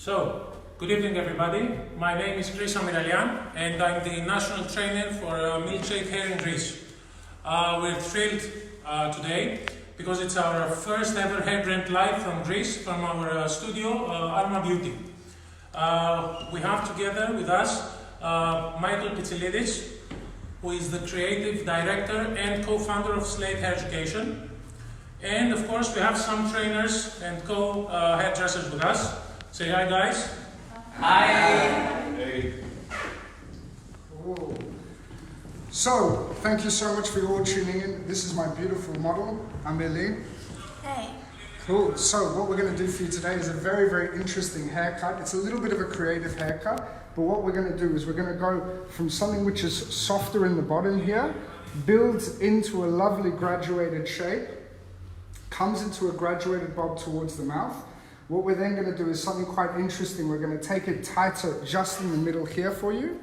So, good evening everybody. My name is Chris Amiralian and I'm the national trainer for Milkshake Hair in Greece. We're thrilled today because it's our first ever hair brand live from Greece, from our studio, Arma Beauty. We have together with us Michael Pitsilidis, who is the creative director and co-founder of Slate Hair Education. And of course we have some trainers and hairdressers with us. Say hi guys. Hi. Hey. Cool. So, thank you so much for you all tuning in. This is my beautiful model, Amélie. Hey. Cool. So, what we're going to do for you today is a very, very interesting haircut. It's a little bit of a creative haircut, but what we're going to do is we're going to go from something which is softer in the bottom here, builds into a lovely graduated shape, comes into a graduated bob towards the mouth. What we're then going to do is something quite interesting. We're going to take it tighter just in the middle here for you.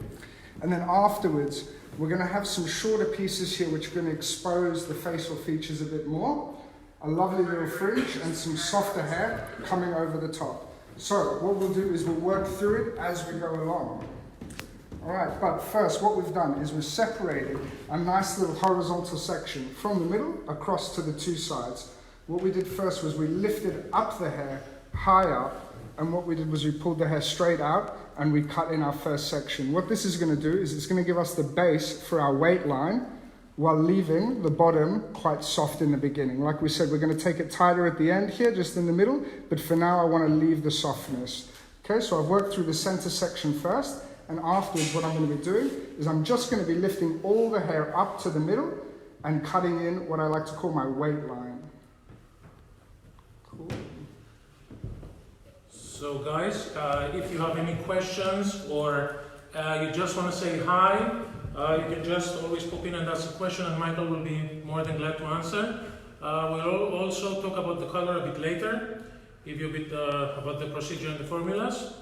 And then afterwards, we're going to have some shorter pieces here which are going to expose the facial features a bit more. A lovely little fringe and some softer hair coming over the top. So what we'll do is we'll work through it as we go along. All right, but first what we've done is we've separated a nice little horizontal section from the middle across to the two sides. What we did first was we lifted up the hair high up, and what we did was we pulled the hair straight out and we cut in our first section. What this is going to do is it's going to give us the base for our weight line while leaving the bottom quite soft in the beginning. Like we said, we're going to take it tighter at the end here, just in the middle, but for now I want to leave the softness. Okay, so I've worked through the center section first, and afterwards what I'm going to be doing is I'm just going to be lifting all the hair up to the middle and cutting in what I like to call my weight line. Cool. So guys, if you have any questions or you just want to say hi, you can just always pop in and ask a question and Michael will be more than glad to answer. We'll also talk about the color a bit later, give you a bit about the procedure and the formulas.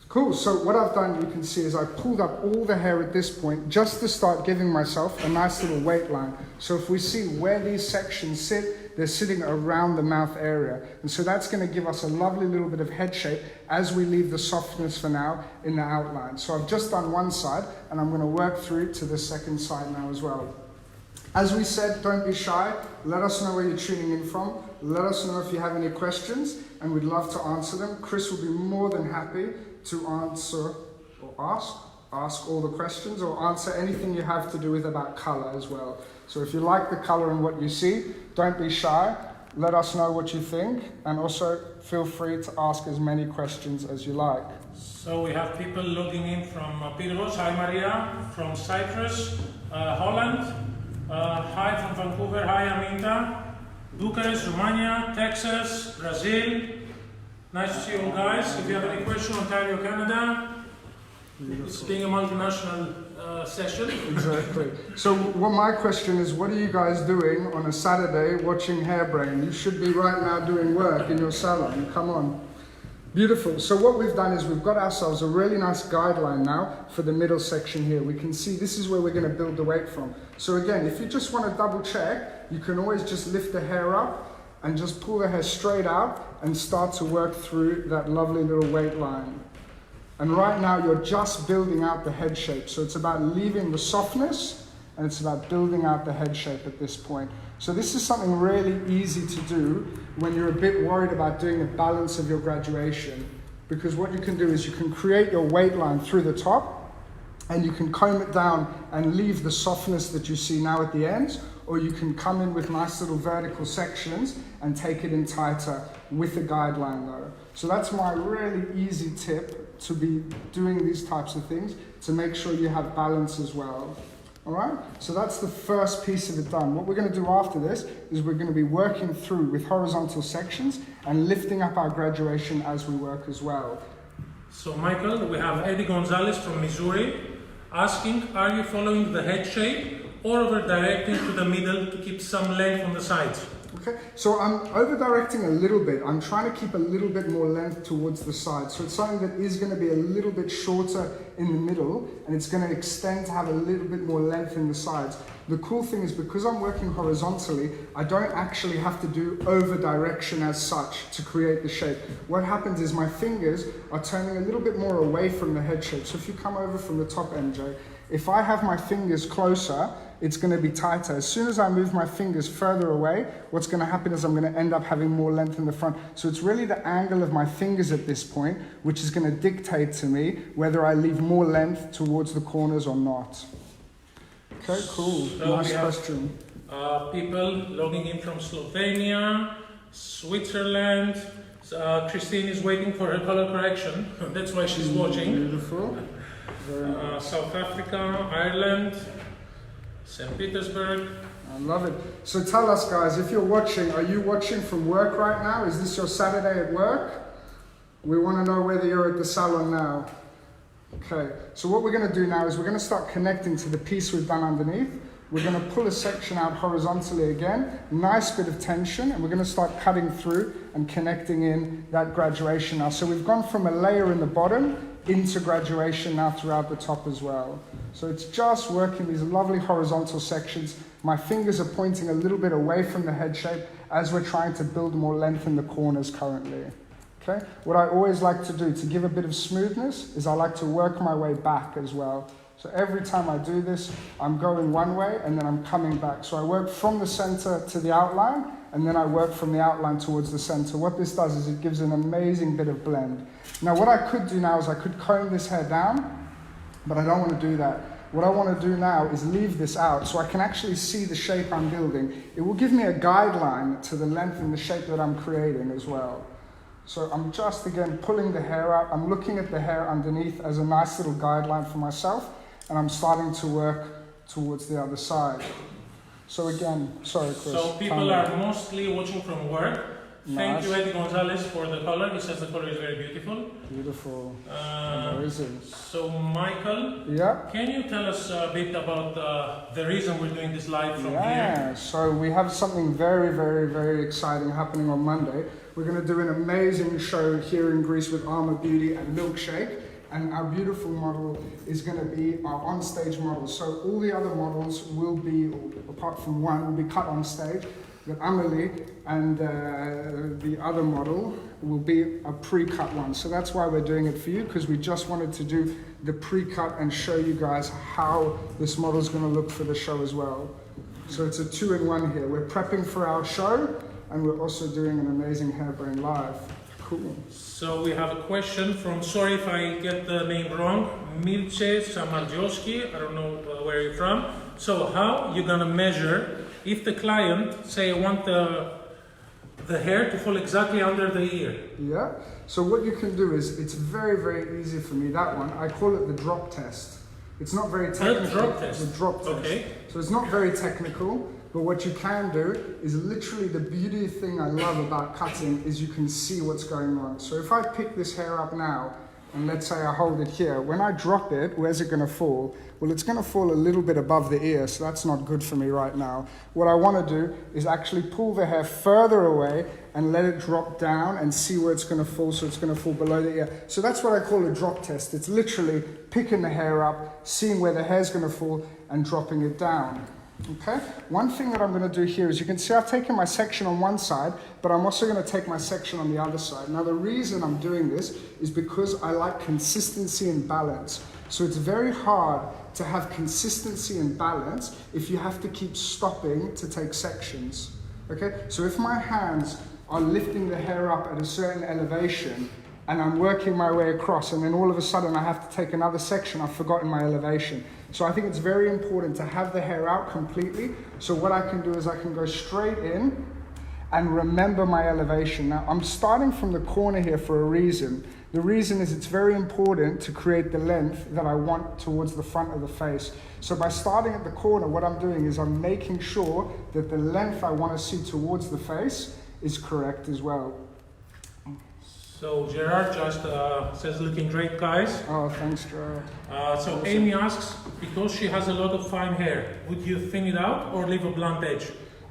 Cool, so what I've done, you can see, is I pulled up all the hair at this point just to start giving myself a nice little weight line. So if we see where these sections sit, they're sitting around the mouth area. And so that's going to give us a lovely little bit of head shape as we leave the softness for now in the outline. So I've just done one side and I'm going to work through to the second side now as well. As we said, don't be shy. Let us know where you're tuning in from. Let us know if you have any questions and we'd love to answer them. Chris will be more than happy to answer or ask all the questions or answer anything you have to do with about color as well. So if you like the color and what you see, don't be shy. Let us know what you think and also feel free to ask as many questions as you like. So we have people logging in from Pyrgos, hi Maria, from Cyprus, Holland, hi from Vancouver, hi Aminta, Bucharest, Romania, Texas, Brazil. Nice to see you all guys. If you have any questions, Ontario, Canada, it's being a multinational session. Exactly. So what my question is, what are you guys doing on a Saturday watching Hairbrain? You should be right now doing work in your salon. Come on. Beautiful. So what we've done is we've got ourselves a really nice guideline now for the middle section here. We can see this is where we're going to build the weight from. So again, if you just want to double check, you can always just lift the hair up and just pull the hair straight out and start to work through that lovely little weight line. And right now you're just building out the head shape. So it's about leaving the softness and it's about building out the head shape at this point. So this is something really easy to do when you're a bit worried about doing the balance of your graduation. Because what you can do is you can create your weight line through the top and you can comb it down and leave the softness that you see now at the ends, or you can come in with nice little vertical sections and take it in tighter with a guideline though. So that's my really easy tip to be doing these types of things to make sure you have balance as well. All right, so that's the first piece of it done. What we're going to do after this is we're going to be working through with horizontal sections and lifting up our graduation as we work as well. So Michael, we have Eddie Gonzalez from Missouri asking, are you following the head shape or over directing to the middle to keep some length on the sides? Okay, so I'm over-directing a little bit. I'm trying to keep a little bit more length towards the side. So it's something that is going to be a little bit shorter in the middle, and it's going to extend to have a little bit more length in the sides. The cool thing is, because I'm working horizontally, I don't actually have to do over-direction as such to create the shape. What happens is my fingers are turning a little bit more away from the head shape. So if you come over from the top, MJ, if I have my fingers closer, it's going to be tighter. As soon as I move my fingers further away, what's going to happen is I'm going to end up having more length in the front. So it's really the angle of my fingers at this point, which is going to dictate to me whether I leave more length towards the corners or not. Okay, cool. So nice question. People logging in from Slovenia, Switzerland. Christine is waiting for her color correction. That's why she's watching. Beautiful. Very nice. South Africa, Ireland, St. Petersburg. I love it. So tell us, guys, if you're watching, are you watching from work right now? Is this your Saturday at work? We want to know whether you're at the salon now. Okay, so what we're going to do now is we're going to start connecting to the piece we've done underneath. We're going to pull a section out horizontally again, nice bit of tension, and we're going to start cutting through and connecting in that graduation now. So we've gone from a layer in the bottom into graduation now throughout the top as well. So it's just working these lovely horizontal sections. My fingers are pointing a little bit away from the head shape as we're trying to build more length in the corners currently. Okay? What I always like to do to give a bit of smoothness is I like to work my way back as well. So every time I do this, I'm going one way and then I'm coming back. So I work from the center to the outline, and then I work from the outline towards the center. What this does is it gives an amazing bit of blend. Now what I could do now is I could comb this hair down, but I don't want to do that. What I want to do now is leave this out so I can actually see the shape I'm building. It will give me a guideline to the length and the shape that I'm creating as well. So I'm just, again, pulling the hair out. I'm looking at the hair underneath as a nice little guideline for myself, and I'm starting to work towards the other side. So again, sorry, Chris. So people are mostly watching from work. Thank Nice. you, Eddie Gonzalez, for the color. He says the color is very beautiful. Beautiful. Where is it? So Michael, Yeah. can you tell us a bit about the reason we're doing this live from here? Yeah, so we have something very, very, very exciting happening on Monday. We're going to do an amazing show here in Greece with Armour Beauty and Milkshake. And our beautiful model is going to be our on-stage model. So all the other models will be, apart from one, will be cut on stage. But Amelie and the other model will be a pre-cut one. So that's why we're doing it for you, because we just wanted to do the pre-cut and show you guys how this model is going to look for the show as well. So it's a 2-in-1 here. We're prepping for our show, and we're also doing an amazing Hairbrain Live. Cool. So we have a question from, sorry if I get the name wrong, Milce Samardzioski, I don't know where you're from. So how you gonna measure if the client, say, want the hair to fall exactly under the ear? Yeah, so what you can do is, it's very, very easy for me, that one. I call it the drop test. It's not very technical. The drop test? The drop test. Okay. So it's not very technical, but what you can do is literally the beauty thing I love about cutting is you can see what's going on. So if I pick this hair up now, and let's say I hold it here, when I drop it, where's it going to fall? Well, it's going to fall a little bit above the ear, so that's not good for me right now. What I want to do is actually pull the hair further away and let it drop down and see where it's going to fall, so it's going to fall below the ear. So that's what I call a drop test. It's literally picking the hair up, seeing where the hair's going to fall, and dropping it down. Okay, one thing that I'm going to do here is you can see I've taken my section on one side, but I'm also going to take my section on the other side. Now the reason I'm doing this is because I like consistency and balance. So it's very hard to have consistency and balance if you have to keep stopping to take sections. Okay, so if my hands are lifting the hair up at a certain elevation and I'm working my way across, and then all of a sudden I have to take another section, I've forgotten my elevation. So I think it's very important to have the hair out completely. So what I can do is I can go straight in and remember my elevation. Now I'm starting from the corner here for a reason. The reason is it's very important to create the length that I want towards the front of the face. So by starting at the corner, what I'm doing is I'm making sure that the length I want to see towards the face is correct as well. So Gerard just says, looking great, guys. Oh, thanks, Gerard. So Amy asks, because she has a lot of fine hair, would you thin it out or leave a blunt edge?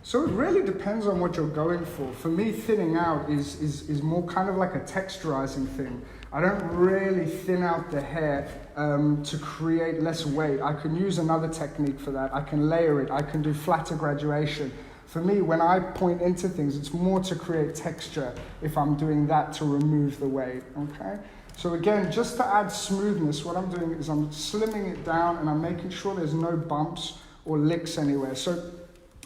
So it really depends on what you're going for. For me, thinning out is more kind of like a texturizing thing. I don't really thin out the hair to create less weight. I can use another technique for that. I can layer it. I can do flatter graduation. For me, when I point into things, it's more to create texture if I'm doing that to remove the weight, okay? So again, just to add smoothness, what I'm doing is I'm slimming it down and I'm making sure there's no bumps or licks anywhere. So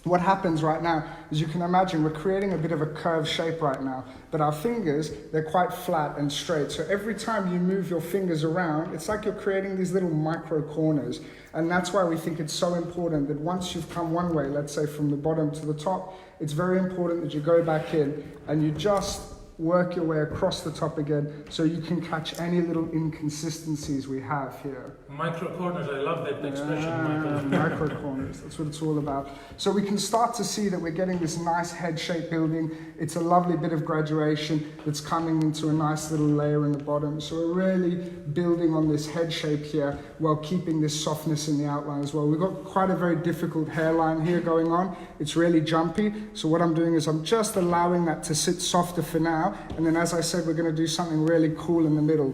what happens right now is you can imagine we're creating a bit of a curved shape right now, but our fingers, they're quite flat and straight. So every time you move your fingers around, it's like you're creating these little micro corners. And that's why we think it's so important that once you've come one way, let's say from the bottom to the top, it's very important that you go back in and you just work your way across the top again so you can catch any little inconsistencies we have here. Micro corners, I love that expression, Michael. Micro corners, that's what it's all about. So we can start to see that we're getting this nice head shape building. It's a lovely bit of graduation that's coming into a nice little layer in the bottom. So we're really building on this head shape here while keeping this softness in the outline as well. We've got quite a very difficult hairline here going on. It's really jumpy. So what I'm doing is I'm just allowing that to sit softer for now. And then, as I said, we're going to do something really cool in the middle.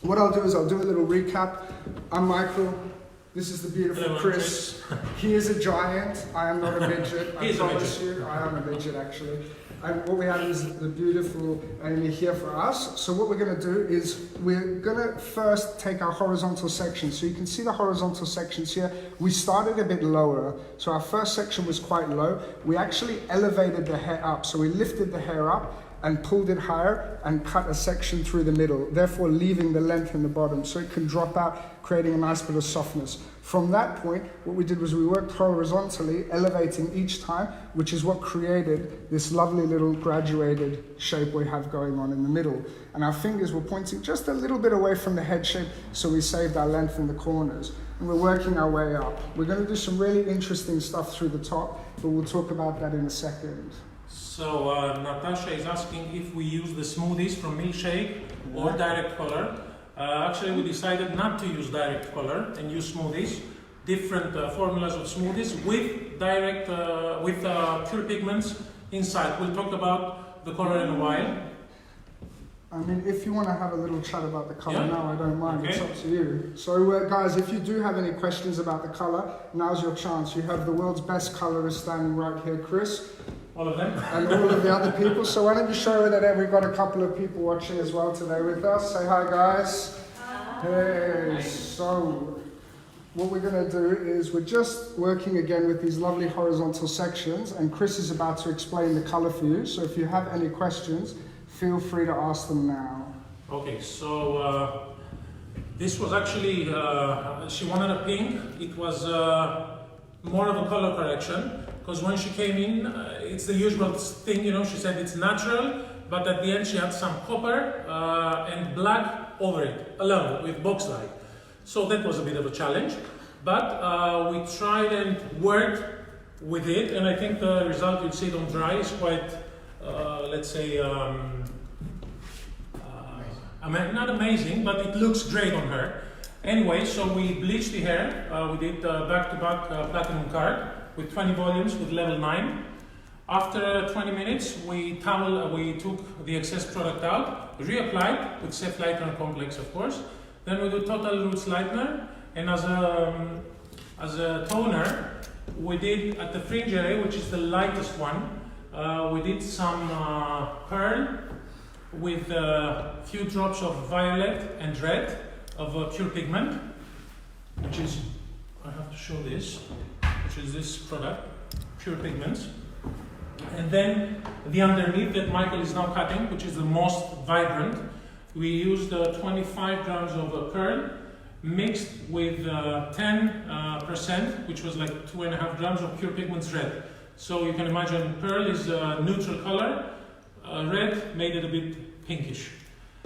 What I'll do is I'll do a little recap. I'm Michael. This is the beautiful Hello, Chris. He is a giant. I am not a midget. I He is a promise you, I am a midget actually. And what we have is the beautiful Amy here for us. So what we're going to do is we're going to first take our horizontal section. So you can see the horizontal sections here. We started a bit lower. So our first section was quite low. We actually elevated the hair up. So we lifted the hair up and pulled it higher and cut a section through the middle, therefore leaving the length in the bottom so it can drop out, creating a nice bit of softness. From that point, what we did was we worked horizontally, elevating each time, which is what created this lovely little graduated shape we have going on in the middle. And our fingers were pointing just a little bit away from the head shape, so we saved our length in the corners. And we're working our way up. We're going to do some really interesting stuff through the top, but we'll talk about that in a second. So Natasha is asking if we use the smoothies from Milkshake or direct color. Actually, we decided not to use direct color and use smoothies, different formulas of smoothies with direct, pure pigments inside. We'll talk about the color in a while. I mean, if you want to have a little chat about the colour now, I don't mind. Okay. It's up to you. So, guys, if you do have any questions about the colour, now's your chance. You have the world's best colourist standing right here, Chris. All of them? And all of the other people. So why don't you show her that we've got a couple of people watching as well today with us. Say hi, guys. Hey. So what we're going to do is we're just working again with these lovely horizontal sections, and Chris is about to explain the colour for you. So if you have any questions, feel free to ask them now. Okay, so this was actually, she wanted a pink. It was more of a color correction. Because when she came in, it's the usual thing, you know, she said it's natural, but at the end she had some copper and black over it, alone with box light. So that was a bit of a challenge, but we tried and worked with it, and I think the result you'll see it on dry is quite, let's say, not amazing, but it looks great on her. Anyway, so we bleached the hair, we did back-to-back platinum card, with 20 volumes with level 9. After 20 minutes, we took the excess product out, reapplied with Cef Lightener Complex, of course. Then we do Total Roots Lightener, and as a toner, we did at the fringe area, which is the lightest one, we did some pearl with a few drops of violet and red of pure pigment, which is, I have to show this, which is this product, Pure Pigments. And then the underneath that Michael is now cutting, which is the most vibrant, we used 25 grams of pearl mixed with 10%, which was like 2.5 grams of Pure Pigments red. So you can imagine pearl is a neutral color, red made it a bit pinkish.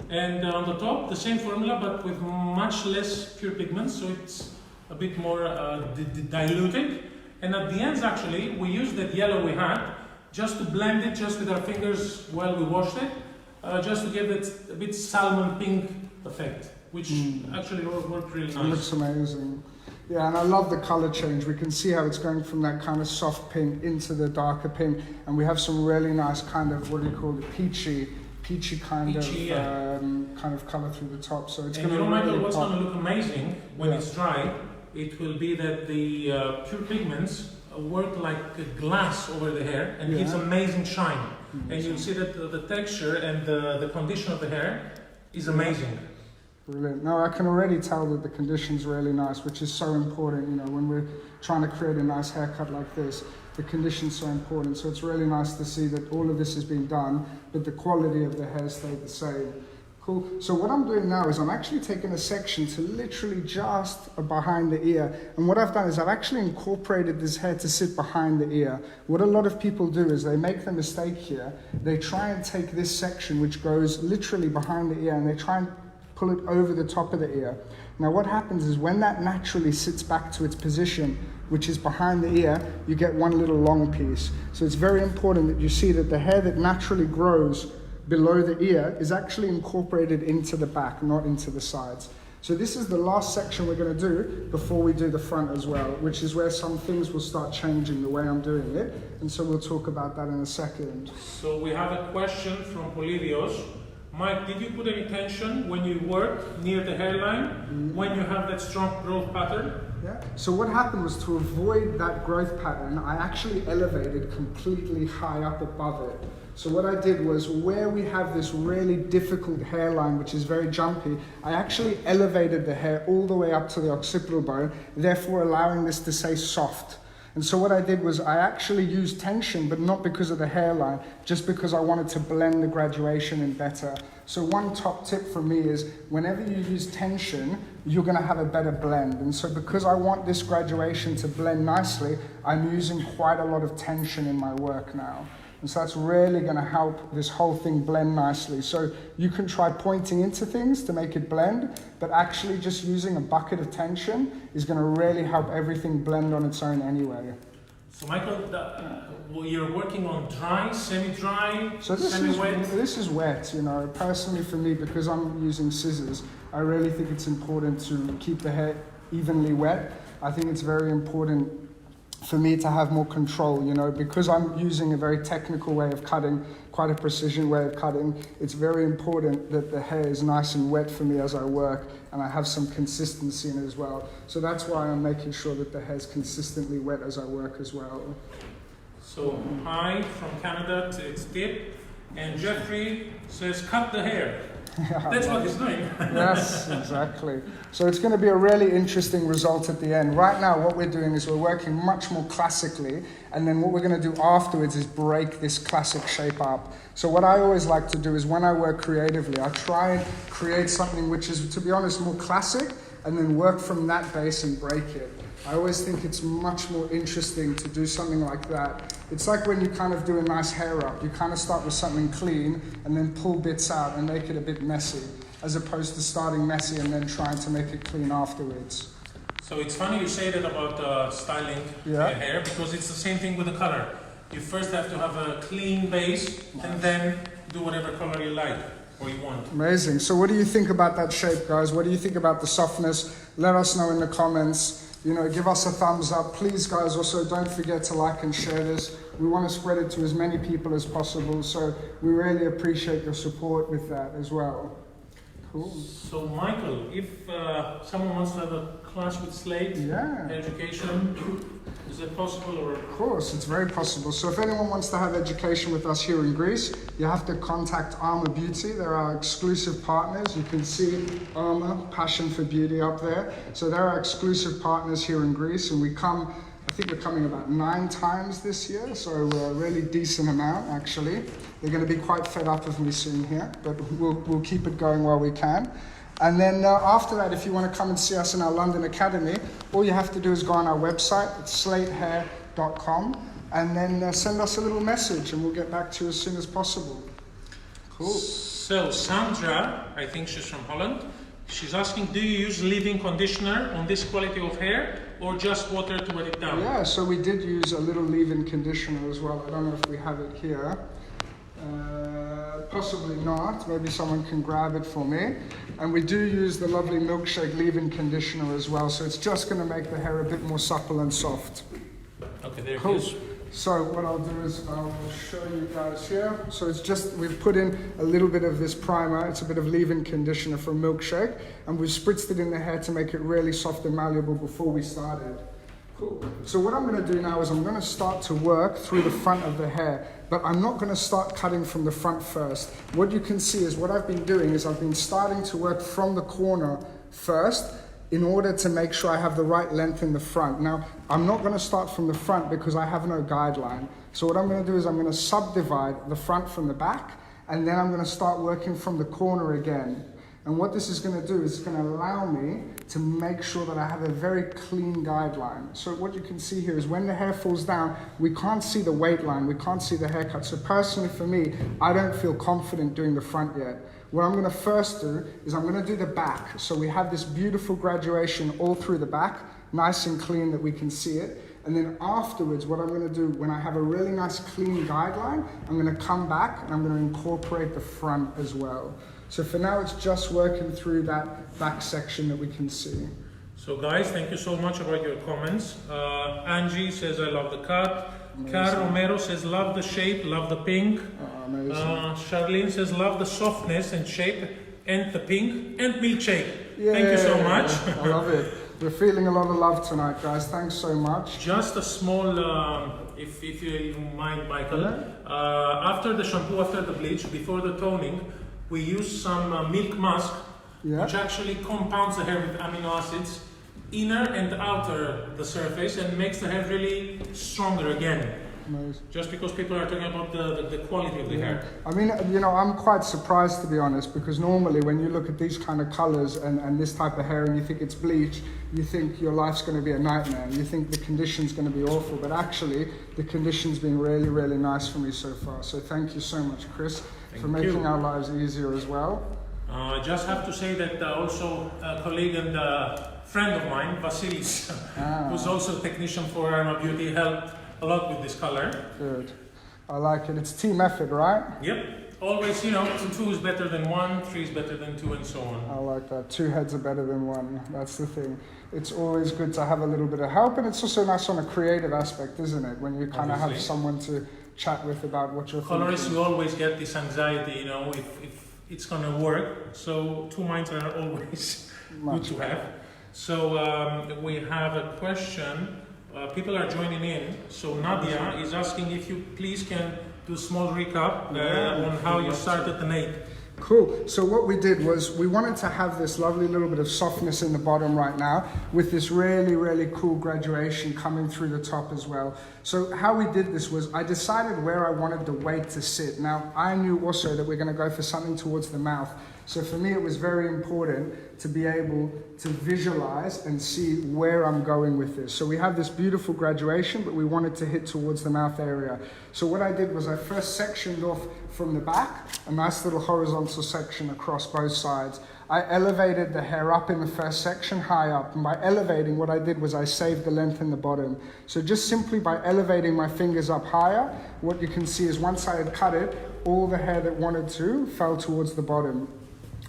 And on the top, the same formula, but with much less pure pigments, so it's a bit more diluted. And at the ends, actually, we used that yellow we had just to blend it just with our fingers while we washed it, just to give it a bit salmon pink effect. which actually worked really It nice. looks amazing. Yeah, and I love the color change. We can see how it's going from that kind of soft pink into the darker pink, and we have some really nice kind of, what do you call it, peachy kind of color through the top. So it's going to really what's pop. going to look amazing when it's dry, it will be that the pure pigments work like a glass over the hair and gives amazing shine. And you'll see that the texture and the condition of the hair is amazing. Brilliant. No, I can already tell that the condition's really nice, which is so important, you know, when we're trying to create a nice haircut like this. The condition's so important. So it's really nice to see that all of this has been done, but the quality of the hair stayed the same. Cool. So what I'm doing now is I'm actually taking a section to literally just behind the ear. And what I've done is I've actually incorporated this hair to sit behind the ear. What a lot of people do is they make the mistake here. They try and take this section, which goes literally behind the ear, and they try and pull it over the top of the ear. Now what happens is when that naturally sits back to its position, which is behind the ear, you get one little long piece. So it's very important that you see that the hair that naturally grows below the ear is actually incorporated into the back, not into the sides. So this is the last section we're going to do before we do the front as well, which is where some things will start changing the way I'm doing it. And so we'll talk about that in a second. So we have a question from Polyvios. Mike, did you put any tension when you work near the hairline, when you have that strong growth pattern? Yeah. So what happened was, to avoid that growth pattern, I actually elevated completely high up above it. So what I did was, where we have this really difficult hairline, which is very jumpy, I actually elevated the hair all the way up to the occipital bone, therefore allowing this to stay soft. And so what I did was I actually used tension, but not because of the hairline, just because I wanted to blend the graduation in better. So one top tip from me is, whenever you use tension, you're going to have a better blend. And so because I want this graduation to blend nicely, I'm using quite a lot of tension in my work now. And so that's really going to help this whole thing blend nicely. So you can try pointing into things to make it blend, but actually just using a bucket of tension is going to really help everything blend on its own anyway. So Michael, you're working on dry, semi-dry, so semi-wet? This is wet, you know. Personally for me, because I'm using scissors, I really think it's important to keep the hair evenly wet. I think it's very important for me to have more control, you know, because I'm using a very technical way of cutting, quite a precision way of cutting. It's very important that the hair is nice and wet for me as I work, and I have some consistency in it as well. So that's why I'm making sure that the hair is consistently wet as I work as well. So hi from Canada, it's Tip, and Jeffrey says cut the hair. That's what he's doing. Yes, exactly. So it's going to be a really interesting result at the end. Right now, what we're doing is we're working much more classically, and then what we're going to do afterwards is break this classic shape up. So what I always like to do is, when I work creatively, I try and create something which is, to be honest, more classic, and then work from that base and break it. I always think it's much more interesting to do something like that. It's like when you kind of do a nice hair up, you kind of start with something clean and then pull bits out and make it a bit messy, as opposed to starting messy and then trying to make it clean afterwards. So it's funny you say that about styling your hair, because it's the same thing with the color. You first have to have a clean base and then do whatever color you like or you want. Amazing. So what do you think about that shape, guys? What do you think about the softness? Let us know in the comments. You know, give us a thumbs up. Please, guys, also don't forget to like and share this. We want to spread it to as many people as possible. So we really appreciate your support with that as well. Cool. So Michael, if someone wants to have a class with Slate education, is it possible? Or? Of course, it's very possible. So if anyone wants to have education with us here in Greece, you have to contact Armour Beauty. They're our exclusive partners. You can see Armour, Passion for Beauty up there. So they're our exclusive partners here in Greece, and we come, I think we're coming about 9 times this year, so a really decent amount actually. They're going to be quite fed up of me soon here, but we'll keep it going while we can. And then after that, if you want to come and see us in our London Academy, all you have to do is go on our website, it's slatehair.com, and then send us a little message and we'll get back to you as soon as possible. Cool. So Sandra, I think she's from Holland, she's asking, do you use leave-in conditioner on this quality of hair or just water to wet it down? Yeah, so we did use a little leave-in conditioner as well. I don't know if we have it here. possibly not. Maybe someone can grab it for me. And we do use the lovely Milkshake leave-in conditioner as well, so it's just going to make the hair a bit more supple and soft. Okay, there Cool. it is. So what I'll do is I'll show you guys here. So it's just, we've put in a little bit of this primer. It's a bit of leave-in conditioner from Milkshake, and we've spritzed it in the hair to make it really soft and malleable before we started. Cool. So what I'm going to do now is I'm going to start to work through the front of the hair, but I'm not going to start cutting from the front first. What you can see is what I've been doing is I've been starting to work from the corner first, in order to make sure I have the right length in the front. Now, I'm not going to start from the front because I have no guideline. So what I'm going to do is I'm going to subdivide the front from the back, and then I'm going to start working from the corner again. And what this is going to do is it's going to allow me to make sure that I have a very clean guideline. So what you can see here is when the hair falls down, we can't see the weight line, we can't see the haircut. So personally for me, I don't feel confident doing the front yet. What I'm going to first do is I'm going to do the back. So we have this beautiful graduation all through the back, nice and clean that we can see it. And then afterwards, what I'm going to do, when I have a really nice clean guideline, I'm going to come back and I'm going to incorporate the front as well. So for now, it's just working through that back section that we can see. So guys, thank you so much about your comments. Angie says, I love the cut. Car Romero says, love the shape, love the pink. Amazing. Charlene says, love the softness and shape and the pink and Milkshake. Yay. Thank you so much. I love it. We're feeling a lot of love tonight, guys. Thanks so much. Just a small, if you mind, Michael. After the shampoo, after the bleach, before the toning, we use some milk musk, which actually compounds the hair with amino acids, inner and outer the surface, and makes the hair really stronger again. Amazing. Just because people are talking about the quality of the hair. I mean, you know, I'm quite surprised, to be honest, because normally when you look at these kind of colors and this type of hair and you think it's bleach, you think your life's going to be a nightmare. You think the condition's going to be awful, but actually the condition's been really, really nice for me so far. So thank you so much, Chris, for making our lives easier as well. I just have to say that also a colleague and friend of mine, Vasilis, who's also a technician for Arma Beauty, helped a lot with this color. Good. I like it. It's team effort, right? Yep. Always, you know, 2 is better than 1, 3 is better than 2, and so on. I like that. 2 heads are better than 1. That's the thing. It's always good to have a little bit of help, and it's also nice on a creative aspect, isn't it? When you kind of have someone to chat with about what you're thinking. Colorists, you always get this anxiety, you know, if it's going to work. So 2 minds are always good to have. So we have a question. People are joining in. So Nadia is asking if you please can do a small recap on how you started the nape. Cool. So what we did was we wanted to have this lovely little bit of softness in the bottom right now with this really, really cool graduation coming through the top as well. So how we did this was I decided where I wanted the weight to sit. Now, I knew also that we're going to go for something towards the mouth. So for me, it was very important to be able to visualize and see where I'm going with this. So we have this beautiful graduation, but we wanted to hit towards the mouth area. So what I did was I first sectioned off from the back, a nice little horizontal section across both sides. I elevated the hair up in the first section, high up. And by elevating, what I did was I saved the length in the bottom. So just simply by elevating my fingers up higher, what you can see is once I had cut it, all the hair that wanted to fell towards the bottom.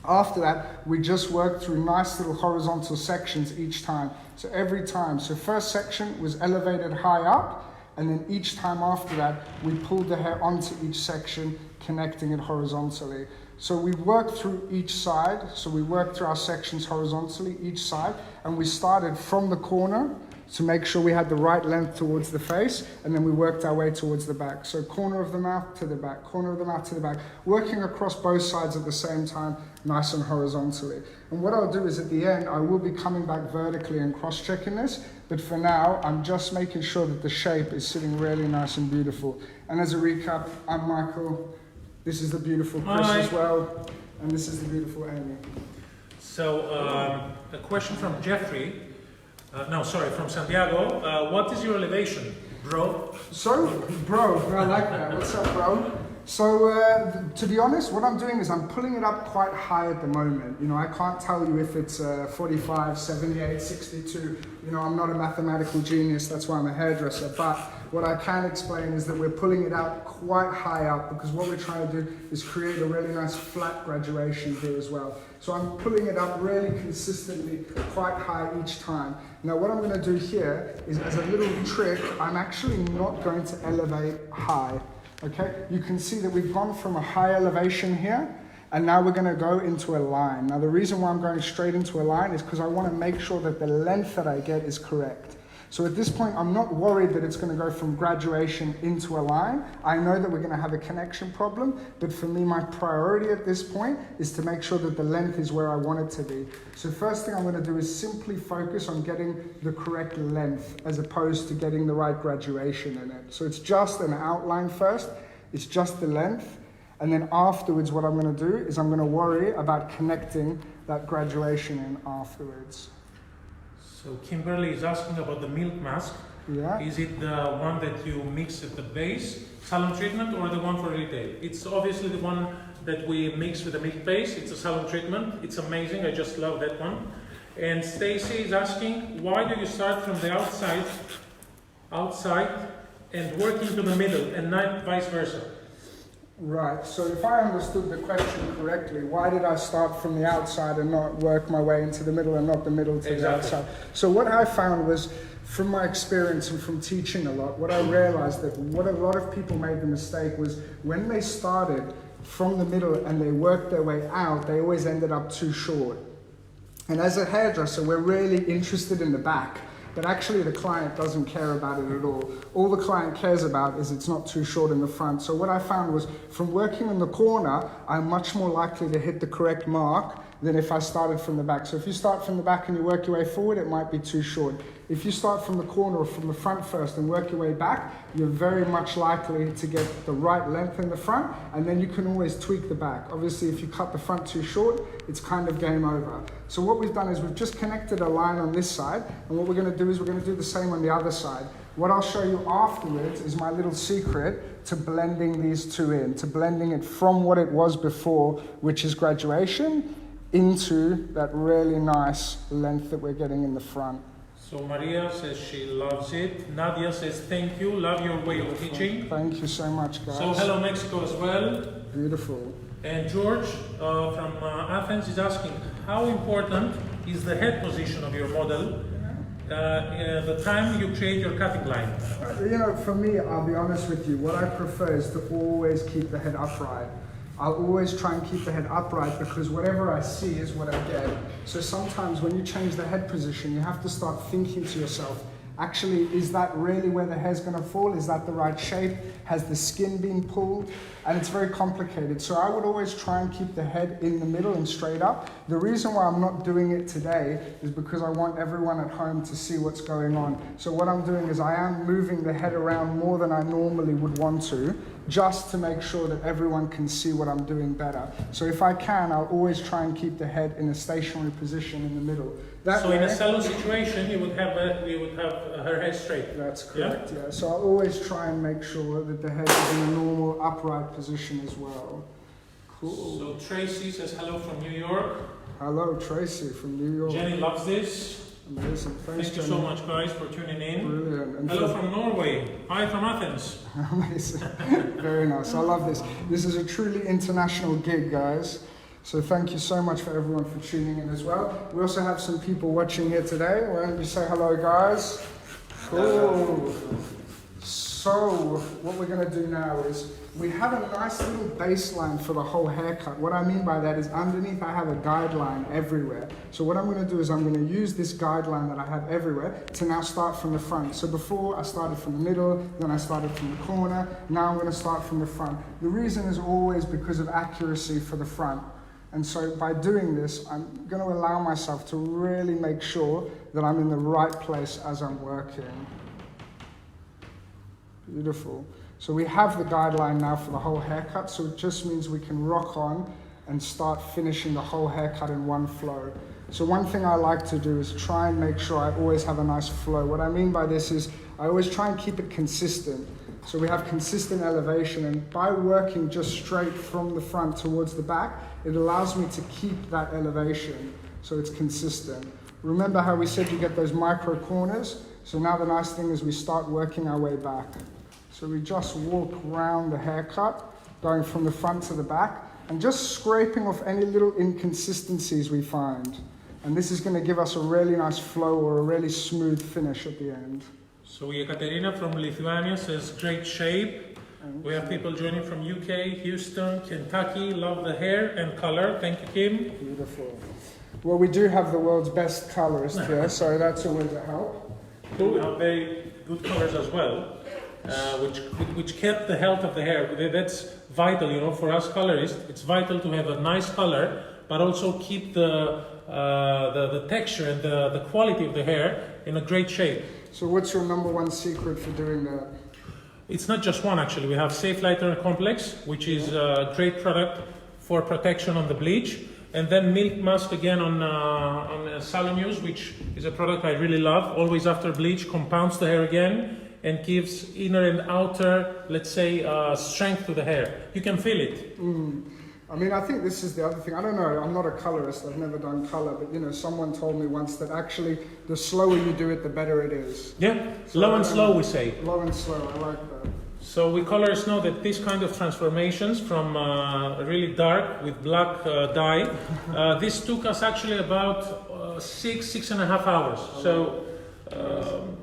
After that, we just worked through nice little horizontal sections each time. So every time, so first section was elevated high up, and then each time after that, we pulled the hair onto each section, connecting it horizontally. So we worked through each side, so we worked through our sections horizontally, each side, and we started from the corner to make sure we had the right length towards the face, and then we worked our way towards the back. So corner of the mouth to the back, corner of the mouth to the back, working across both sides at the same time, nice and horizontally. And what I'll do is at the end, I will be coming back vertically and cross-checking this, but for now, I'm just making sure that the shape is sitting really nice and beautiful. And as a recap, I'm Michael, this is the beautiful Chris as well, and this is the beautiful Amy. So a question from Jeffrey. From Santiago. What is your elevation, bro? So, bro, I like that. What's up, bro? So, to be honest, what I'm doing is I'm pulling it up quite high at the moment. You know, I can't tell you if it's 45, 78, 62. You know, I'm not a mathematical genius. That's why I'm a hairdresser. But What I can explain is that we're pulling it out quite high up because what we're trying to do is create a really nice flat graduation here as well. So I'm pulling it up really consistently quite high each time. Now what I'm going to do here is, as a little trick, I'm actually not going to elevate high. Okay, you can see that we've gone from a high elevation here, and now we're going to go into a line. Now the reason why I'm going straight into a line is because I want to make sure that the length that I get is correct. So at this point, I'm not worried that it's going to go from graduation into a line. I know that we're going to have a connection problem, but for me, my priority at this point is to make sure that the length is where I want it to be. So first thing I'm going to do is simply focus on getting the correct length as opposed to getting the right graduation in it. So it's just an outline first, it's just the length, and then afterwards what I'm going to do is I'm going to worry about connecting that graduation in afterwards. So Kimberly is asking about the milk mask. Yeah. Is it the one that you mix at the base, salon treatment, or the one for retail? It's obviously the one that we mix with the milk base. It's a salon treatment. It's amazing. I just love that one. And Stacy is asking, why do you start from the outside and work into the middle and not vice versa? Right, so if I understood the question correctly, why did I start from the outside and not work my way into the middle and not the middle to the outside? So what I found was, from my experience and from teaching a lot, what I realized that what a lot of people made the mistake was when they started from the middle and they worked their way out, they always ended up too short. And as a hairdresser, we're really interested in the back. But actually the client doesn't care about it at all. All the client cares about is it's not too short in the front. So what I found was from working in the corner, I'm much more likely to hit the correct mark than if I started from the back. So if you start from the back and you work your way forward, it might be too short. If you start from the corner or from the front first and work your way back, you're very much likely to get the right length in the front, and then you can always tweak the back. Obviously, if you cut the front too short, it's kind of game over. So what we've done is we've just connected a line on this side, and what we're going to do is we're going to do the same on the other side. What I'll show you afterwards is my little secret to blending these two in, to blending it from what it was before, which is graduation, into that really nice length that we're getting in the front. So Maria says she loves it. Nadia says thank you, love your way of teaching. Thank you so much, guys. So hello Mexico as well. Beautiful. And George from Athens is asking, how important is the head position of your model the time you create your cutting line? You know, for me, I'll be honest with you, what I prefer is to always keep the head upright. I'll always try and keep the head upright because whatever I see is what I get. So sometimes when you change the head position, you have to start thinking to yourself, actually, is that really where the hair's going to fall? Is that the right shape? Has the skin been pulled? And it's very complicated. So I would always try and keep the head in the middle and straight up. The reason why I'm not doing it today is because I want everyone at home to see what's going on. So what I'm doing is I am moving the head around more than I normally would want to, just to make sure that everyone can see what I'm doing better. So if I can, I'll always try and keep the head in a stationary position in the middle. That so way, in a salon situation, you would have her head straight. That's correct, yeah. So I'll always try and make sure that the head is in a normal upright position as well. Cool. So Tracy says hello from New York. Hello, Tracy from New York. Jenny loves this. Amazing. Thanks, Thank you Jenny. so much, guys, for tuning in. Brilliant. And hello from Norway. Hi from Athens. Amazing. Very nice. I love this. This is a truly international gig, guys. So thank you so much for everyone for tuning in as well. We also have some people watching here today. Why don't you say hello, guys? Cool. So what we're going to do now is we have a nice little baseline for the whole haircut. What I mean by that is underneath I have a guideline everywhere. So what I'm going to do is I'm going to use this guideline that I have everywhere to now start from the front. So before I started from the middle, then I started from the corner. Now I'm going to start from the front. The reason is always because of accuracy for the front. And so by doing this, I'm going to allow myself to really make sure that I'm in the right place as I'm working. Beautiful. So we have the guideline now for the whole haircut, so it just means we can rock on and start finishing the whole haircut in one flow. So one thing I like to do is try and make sure I always have a nice flow. What I mean by this is I always try and keep it consistent. So we have consistent elevation, and by working just straight from the front towards the back, it allows me to keep that elevation so it's consistent. Remember how we said you get those micro corners? So now the nice thing is we start working our way back. So we just walk round the haircut, going from the front to the back, and just scraping off any little inconsistencies we find. And this is going to give us a really nice flow or a really smooth finish at the end. So Ekaterina from Lithuania says, great shape. We have people joining from UK, Houston, Kentucky, love the hair and color. Thank you, Kim. Beautiful. Well, we do have the world's best colorist here, so that's always a help. Cool. We have very good colors as well, which kept the health of the hair. That's vital, you know, for us colorists. It's vital to have a nice color, but also keep the texture and the quality of the hair in a great shape. So what's your number one secret for doing that? It's not just one, actually. We have Safe Lighter Complex, which is a great product for protection on the bleach. And then Milk Mask again on Salonius, which is a product I really love. Always after bleach, compounds the hair again and gives inner and outer, let's say, strength to the hair. You can feel it. I mean, I think this is the other thing. I don't know, I'm not a colorist, I've never done color, but you know, someone told me once that actually the slower you do it, the better it is. Yeah, low and slow we say. Low and slow, I like that. So we colorists know that this kind of transformations from really dark with black dye, this took us actually about 6.5 hours. So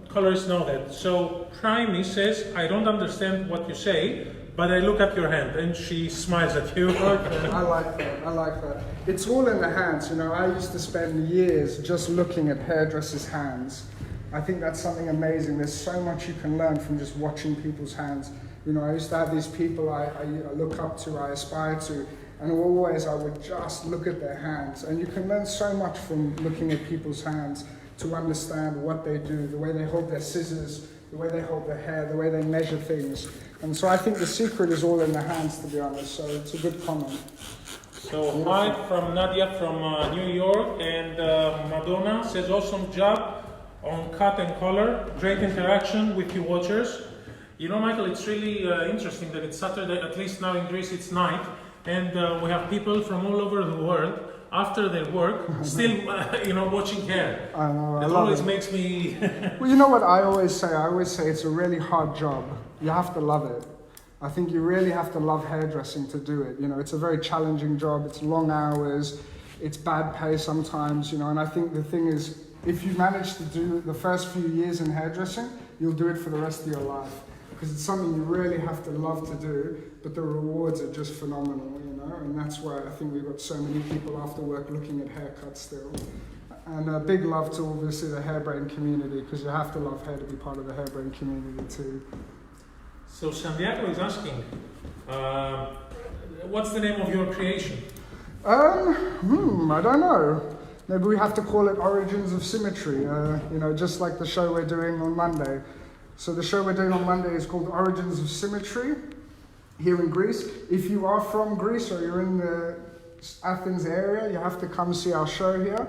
colorists know that. So Prime says, I don't understand what you say, but I look at your hand, and she smiles at you. Okay, I like that. It's all in the hands, you know. I used to spend years just looking at hairdressers' hands. I think that's something amazing. There's so much you can learn from just watching people's hands. You know, I used to have these people I look up to, I aspire to, and always I would just look at their hands. And you can learn so much from looking at people's hands to understand what they do, the way they hold their scissors, the way they hold their hair, the way they measure things. And so I think the secret is all in the hands, to be honest, so it's a good comment. So hi from Nadia from New York, and Madonna says awesome job on cut and color, great interaction with you watchers. You know, Michael, it's really interesting that it's Saturday, at least now in Greece it's night, and we have people from all over the world after their work still, you know, watching hair. I know, It always makes me... Well, you know what I always say? I always say it's a really hard job. You have to love it. I think you really have to love hairdressing to do it. You know, it's a very challenging job. It's long hours. It's bad pay sometimes, you know, and I think the thing is, if you manage to do the first few years in hairdressing, you'll do it for the rest of your life. Because it's something you really have to love to do, but the rewards are just phenomenal, you know, and that's why I think we've got so many people after work looking at haircuts still. And a big love to obviously the hairbrain community, because you have to love hair to be part of the hairbrain community too. So Santiago is asking, what's the name of your creation? I don't know. Maybe we have to call it Origins of Symmetry, you know, just like the show we're doing on Monday. So the show we're doing on Monday is called Origins of Symmetry here in Greece. If you are from Greece or you're in the Athens area, you have to come see our show here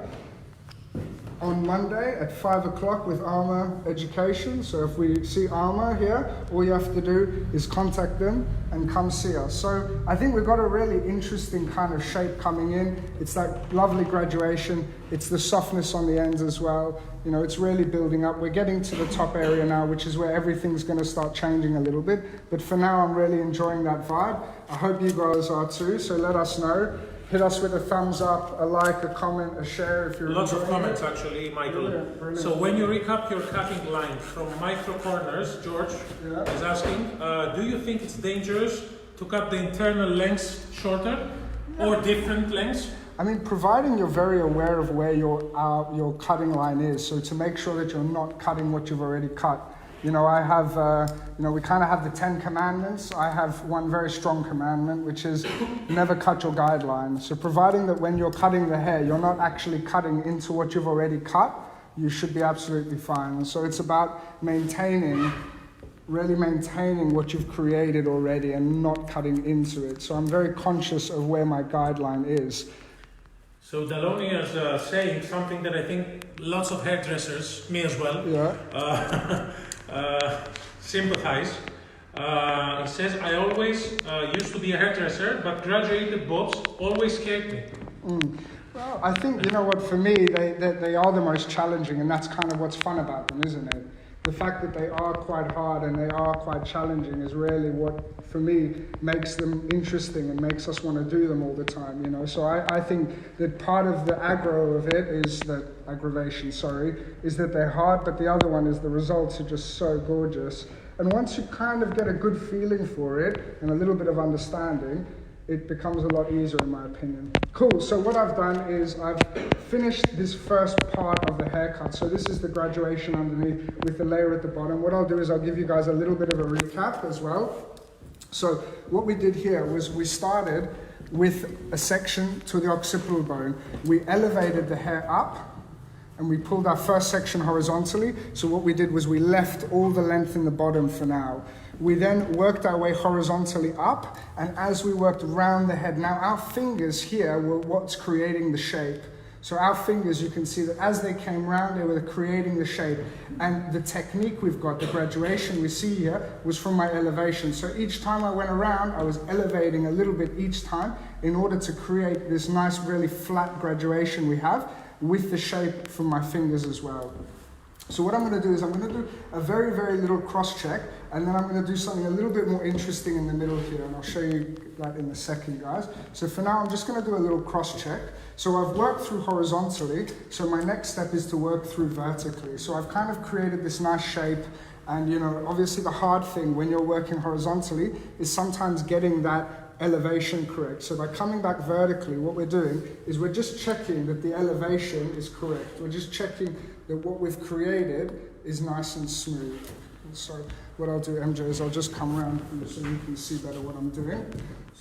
on Monday at 5 o'clock with Armour Education. So if we see Armour here, all you have to do is contact them and come see us. So I think we've got a really interesting kind of shape coming in. It's that lovely graduation. It's the softness on the ends as well. You know, it's really building up. We're getting to the top area now, which is where everything's going to start changing a little bit. But for now, I'm really enjoying that vibe. I hope you guys are too. So let us know. Hit us with a thumbs up, a like, a comment, a share if you're Lots of enjoying comments it. actually, Michael. Brilliant. So when you recap your cutting line from micro corners, George is asking, do you think it's dangerous to cut the internal lengths shorter or different lengths? I mean, providing you're very aware of where your cutting line is, so to make sure that you're not cutting what you've already cut. You know, I have, you know, we kind of have the 10 commandments. I have one very strong commandment, which is never cut your guideline. So providing that when you're cutting the hair, you're not actually cutting into what you've already cut, you should be absolutely fine. And so it's about really maintaining what you've created already and not cutting into it. So I'm very conscious of where my guideline is. So Daloni is saying something that I think lots of hairdressers, me as well, sympathize. He says, I always used to be a hairdresser, but graduated bobs always scared me. Well, I think, you know what, for me, they are the most challenging, and that's kind of what's fun about them, isn't it? The fact that they are quite hard and they are quite challenging is really what, for me, makes them interesting and makes us want to do them all the time, you know. So I think that part of the aggravation, is that they're hard, but the other one is the results are just so gorgeous. And once you kind of get a good feeling for it and a little bit of understanding, it becomes a lot easier in my opinion. Cool, so what I've done is I've finished this first part of the haircut. So this is the graduation underneath with the layer at the bottom. What I'll do is I'll give you guys a little bit of a recap as well. So what we did here was we started with a section to the occipital bone. We elevated the hair up and we pulled our first section horizontally. So what we did was we left all the length in the bottom for now. We then worked our way horizontally up, and as we worked around the head, now our fingers here were what's creating the shape. So our fingers, you can see that as they came round, they were creating the shape. And the technique we've got, the graduation we see here, was from my elevation. So each time I went around, I was elevating a little bit each time in order to create this nice, really flat graduation we have with the shape from my fingers as well. So what I'm going to do is I'm going to do a very, very little cross-check, and then I'm going to do something a little bit more interesting in the middle here, and I'll show you that in a second, guys. So for now, I'm just going to do a little cross-check. So I've worked through horizontally, so my next step is to work through vertically. So I've kind of created this nice shape, and you know, obviously the hard thing when you're working horizontally is sometimes getting that elevation correct. So by coming back vertically, what we're doing is we're just checking that the elevation is correct. We're just checking that what we've created is nice and smooth. And so what I'll do, MJ, is I'll just come around so you can see better what I'm doing.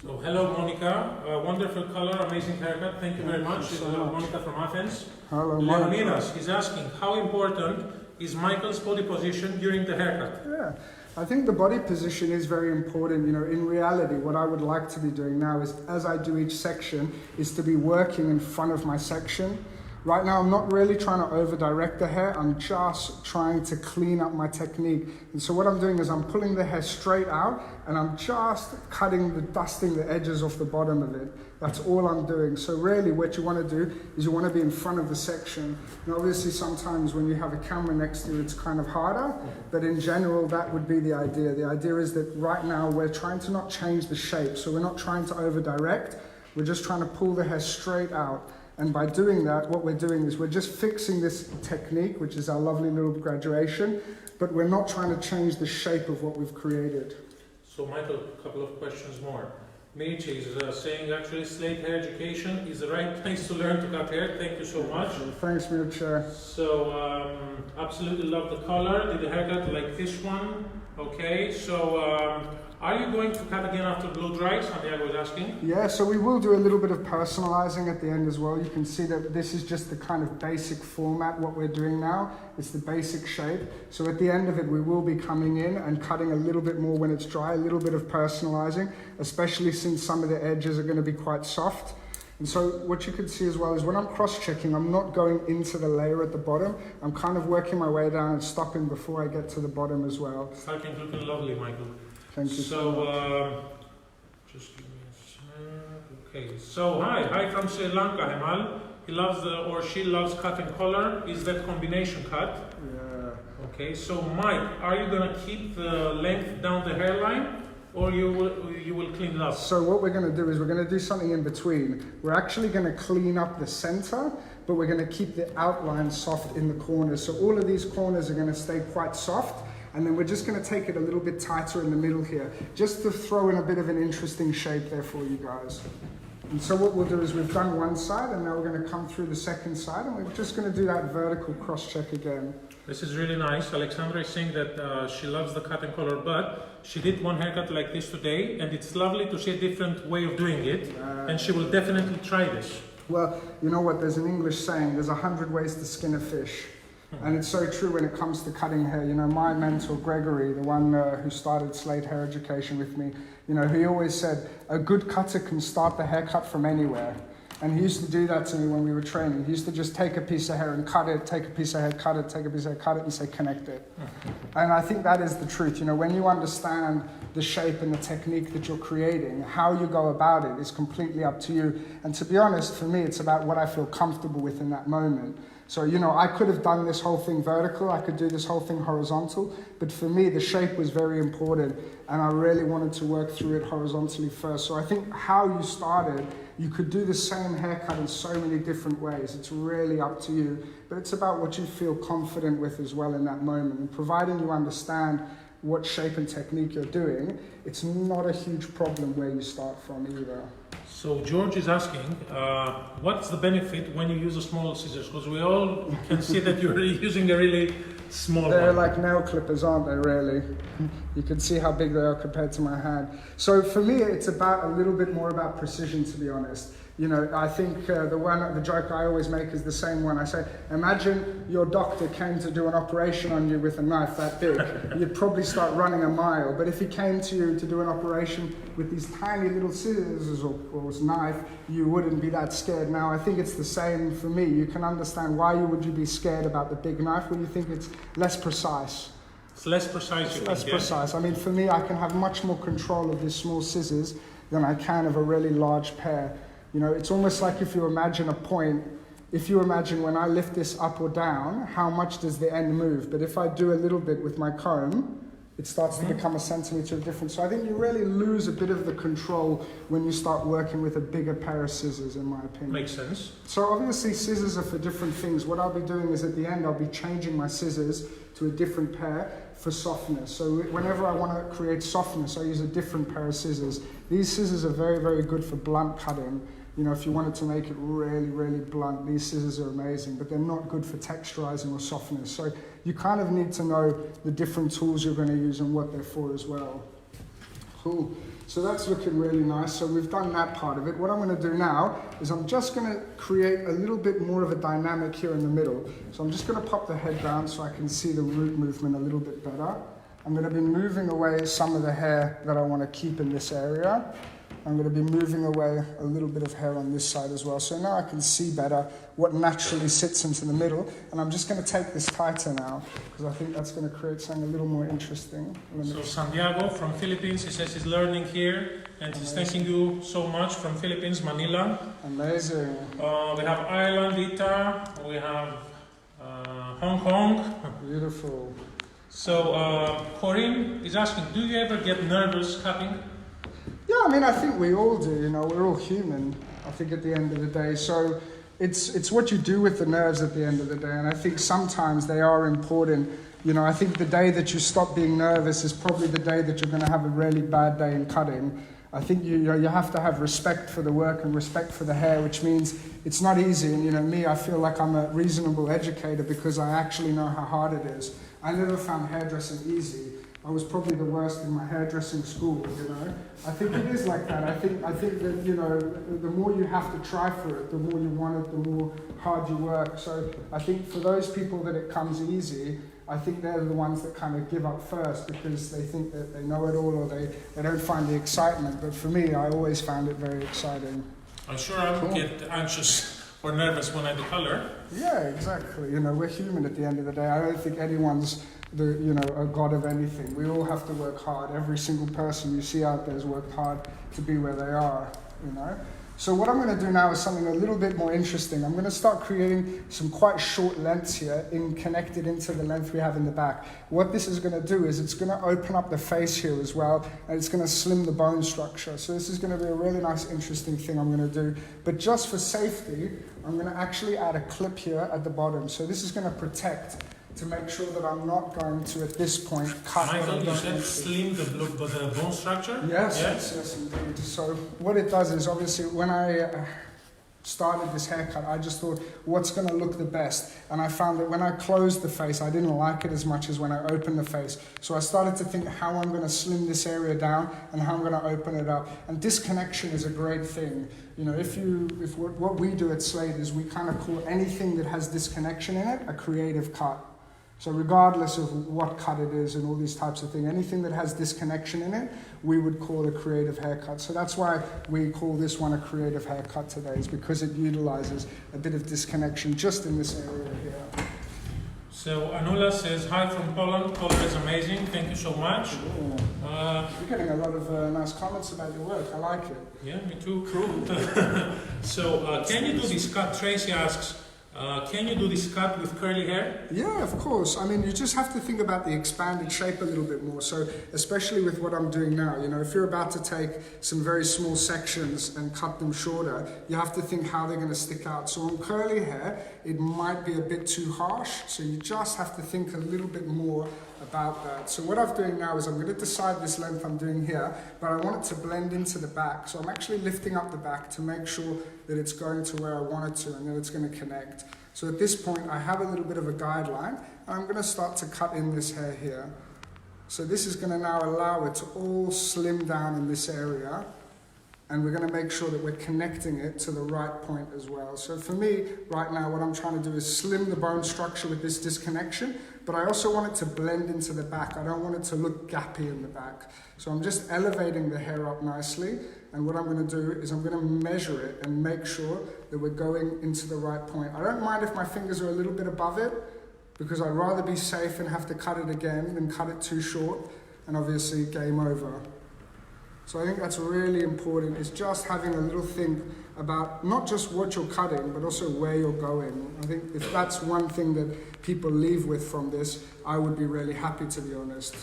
So hello Monica, wonderful color, amazing haircut, thank you very much. This is Monica from Athens. Hello Monica. Leonidas is asking, how important is Michael's body position during the haircut? Yeah. I think the body position is very important. You know, in reality, what I would like to be doing now is, as I do each section, is to be working in front of my section. Right now, I'm not really trying to over-direct the hair. I'm just trying to clean up my technique. And so what I'm doing is I'm pulling the hair straight out and I'm just dusting the edges off the bottom of it. That's all I'm doing. So really what you want to do is you want to be in front of the section. And obviously sometimes when you have a camera next to you, it's kind of harder. But in general, that would be the idea. The idea is that right now we're trying to not change the shape. So we're not trying to over-direct. We're just trying to pull the hair straight out. And by doing that, what we're doing is we're just fixing this technique, which is our lovely little graduation, but we're not trying to change the shape of what we've created. So Michael, a couple of questions more. Michi is saying actually Slate Hair Education is the right place to learn to cut hair. Thank you so much. Thanks, Michi. So absolutely love the color. Did the haircut like this one. Okay, so are you going to cut again after blow dry? Santiago was asking. Yeah, so we will do a little bit of personalizing at the end as well. You can see that this is just the kind of basic format, what we're doing now. It's the basic shape. So at the end of it, we will be coming in and cutting a little bit more when it's dry, a little bit of personalizing, especially since some of the edges are going to be quite soft. And so what you can see as well is when I'm cross-checking, I'm not going into the layer at the bottom. I'm kind of working my way down and stopping before I get to the bottom as well. Starting looking lovely, Michael. Thank you so much. Just give me a sec. Okay, so hi from Sri Lanka, Hemal. He loves or she loves cut and color. Is that combination cut? Yeah. Okay, so Mike, are you gonna keep the length down the hairline, or you will clean it up? So what we're going to do is we're going to do something in between. We're actually going to clean up the center, but we're going to keep the outline soft in the corners. So all of these corners are going to stay quite soft. And then we're just going to take it a little bit tighter in the middle here, just to throw in a bit of an interesting shape there for you guys. And so what we'll do is we've done one side, and now we're going to come through the second side, and we're just going to do that vertical cross-check again. This is really nice. Alexandra is saying that she loves the cut and color, but she did one haircut like this today, and it's lovely to see a different way of doing it, and she will definitely try this. Well, you know what, there's an English saying, there's 100 ways to skin a fish. And it's so true when it comes to cutting hair. You know, my mentor, Gregory, the one who started Slate Hair Education with me, you know, he always said, a good cutter can start the haircut from anywhere. And he used to do that to me when we were training. He used to just take a piece of hair and cut it, take a piece of hair, cut it, take a piece of hair, cut it, and say, connect it. And I think that is the truth. When you understand the shape and the technique that you're creating, how you go about it is completely up to you. And to be honest, for me, it's about what I feel comfortable with in that moment. So, I could have done this whole thing vertical, I could do this whole thing horizontal, but for me, the shape was very important, and I really wanted to work through it horizontally first. So I think how you started, you could do the same haircut in so many different ways. It's really up to you, but it's about what you feel confident with as well in that moment. And providing you understand what shape and technique you're doing, it's not a huge problem where you start from either. So George is asking, what's the benefit when you use a small scissors? Because we all can see that you're using a really small They're one. like nail clippers, aren't they, really? You can see how big they are compared to my hand. So for me, it's about a little bit more about precision, to be honest. I think the joke I always make is the same one. I say, imagine your doctor came to do an operation on you with a knife that big. You'd probably start running a mile. But if he came to you to do an operation with these tiny little scissors or knife, you wouldn't be that scared. Now, I think it's the same for me. You can understand why would you be scared about the big knife when you think it's less precise. It's less precise. It's less precise. I mean, for me, I can have much more control of these small scissors than I can of a really large pair. It's almost like if you imagine a point, if you imagine when I lift this up or down, how much does the end move? But if I do a little bit with my comb, it starts to become a centimeter of difference. So I think you really lose a bit of the control when you start working with a bigger pair of scissors, in my opinion. Makes sense. So obviously scissors are for different things. What I'll be doing is at the end, I'll be changing my scissors to a different pair for softness. So whenever I want to create softness, I use a different pair of scissors. These scissors are very, very good for blunt cutting. If you wanted to make it really, really blunt, these scissors are amazing, but they're not good for texturizing or softness. So you kind of need to know the different tools you're going to use and what they're for as well. Cool. So that's looking really nice. So we've done that part of it. What I'm going to do now is I'm just going to create a little bit more of a dynamic here in the middle. So I'm just going to pop the head down so I can see the root movement a little bit better. I'm going to be moving away some of the hair that I want to keep in this area. I'm going to be moving away a little bit of hair on this side as well. So now I can see better what naturally sits into the middle. And I'm just going to take this tighter now because I think that's going to create something a little more interesting. So Santiago from Philippines, he says he's learning here and he's thanking you so much from Philippines, Manila. Amazing. We have Ireland, Ita, we have Hong Kong. Beautiful. So Corinne is asking, do you ever get nervous cutting? Yeah, I mean, I think we all do, we're all human, I think, at the end of the day. So it's what you do with the nerves at the end of the day. And I think sometimes they are important. I think the day that you stop being nervous is probably the day that you're going to have a really bad day in cutting. I think you have to have respect for the work and respect for the hair, which means it's not easy. And me, I feel like I'm a reasonable educator because I actually know how hard it is. I never found hairdressing easy. I was probably the worst in my hairdressing school, I think it is like that. I think that, the more you have to try for it, the more you want it, the more hard you work. So I think for those people that it comes easy, I think they're the ones that kind of give up first because they think that they know it all or they don't find the excitement. But for me, I always found it very exciting. I'm sure I would get anxious or nervous when I do color. Yeah, exactly. We're human at the end of the day. I don't think anyone's a god of anything. We all have to work hard. Every single person you see out there has worked hard to be where they are, So what I'm going to do now is something a little bit more interesting. I'm going to start creating some quite short lengths here connected into the length we have in the back. What this is going to do is it's going to open up the face here as well, and it's going to slim the bone structure. So this is going to be a really nice, interesting thing I'm going to do. But just for safety, I'm going to actually add a clip here at the bottom. So this is going to protect to make sure that I'm not going to, at this point, cut. Michael, you said slim the bone structure? Yes, indeed. So what it does is, obviously, when I started this haircut, I just thought, what's going to look the best? And I found that when I closed the face, I didn't like it as much as when I opened the face. So I started to think how I'm going to slim this area down and how I'm going to open it up. And disconnection is a great thing. What we do at Slade is we kind of call anything that has disconnection in it a creative cut. So regardless of what cut it is and all these types of things, anything that has disconnection in it, we would call a creative haircut. So that's why we call this one a creative haircut today, is because it utilizes a bit of disconnection just in this area here. So Anula says, hi from Poland, color is amazing, thank you so much. You're getting a lot of nice comments about your work, I like it. Yeah, me too. Cool. So can you do this cut? Tracy asks, can you do this cut with curly hair? Yeah, of course. I mean, you just have to think about the expanded shape a little bit more. So, especially with what I'm doing now, you know, if you're about to take some very small sections and cut them shorter, you have to think how they're going to stick out. So on curly hair, it might be a bit too harsh. So you just have to think a little bit more about that. So what I'm doing now is I'm going to decide this length I'm doing here, but I want it to blend into the back. So I'm actually lifting up the back to make sure that it's going to where I want it to and that it's going to connect. So at this point I have a little bit of a guideline and I'm going to start to cut in this hair here. So this is going to now allow it to all slim down in this area, and we're going to make sure that we're connecting it to the right point as well. So for me, right now, what I'm trying to do is slim the bone structure with this disconnection, but I also want it to blend into the back. I don't want it to look gappy in the back. So I'm just elevating the hair up nicely, and what I'm going to do is I'm going to measure it and make sure that we're going into the right point. I don't mind if my fingers are a little bit above it, because I'd rather be safe and have to cut it again than cut it too short, and obviously game over. So I think that's really important, is just having a little think about not just what you're cutting, but also where you're going. I think if that's one thing that people leave with from this, I would be really happy, to be honest.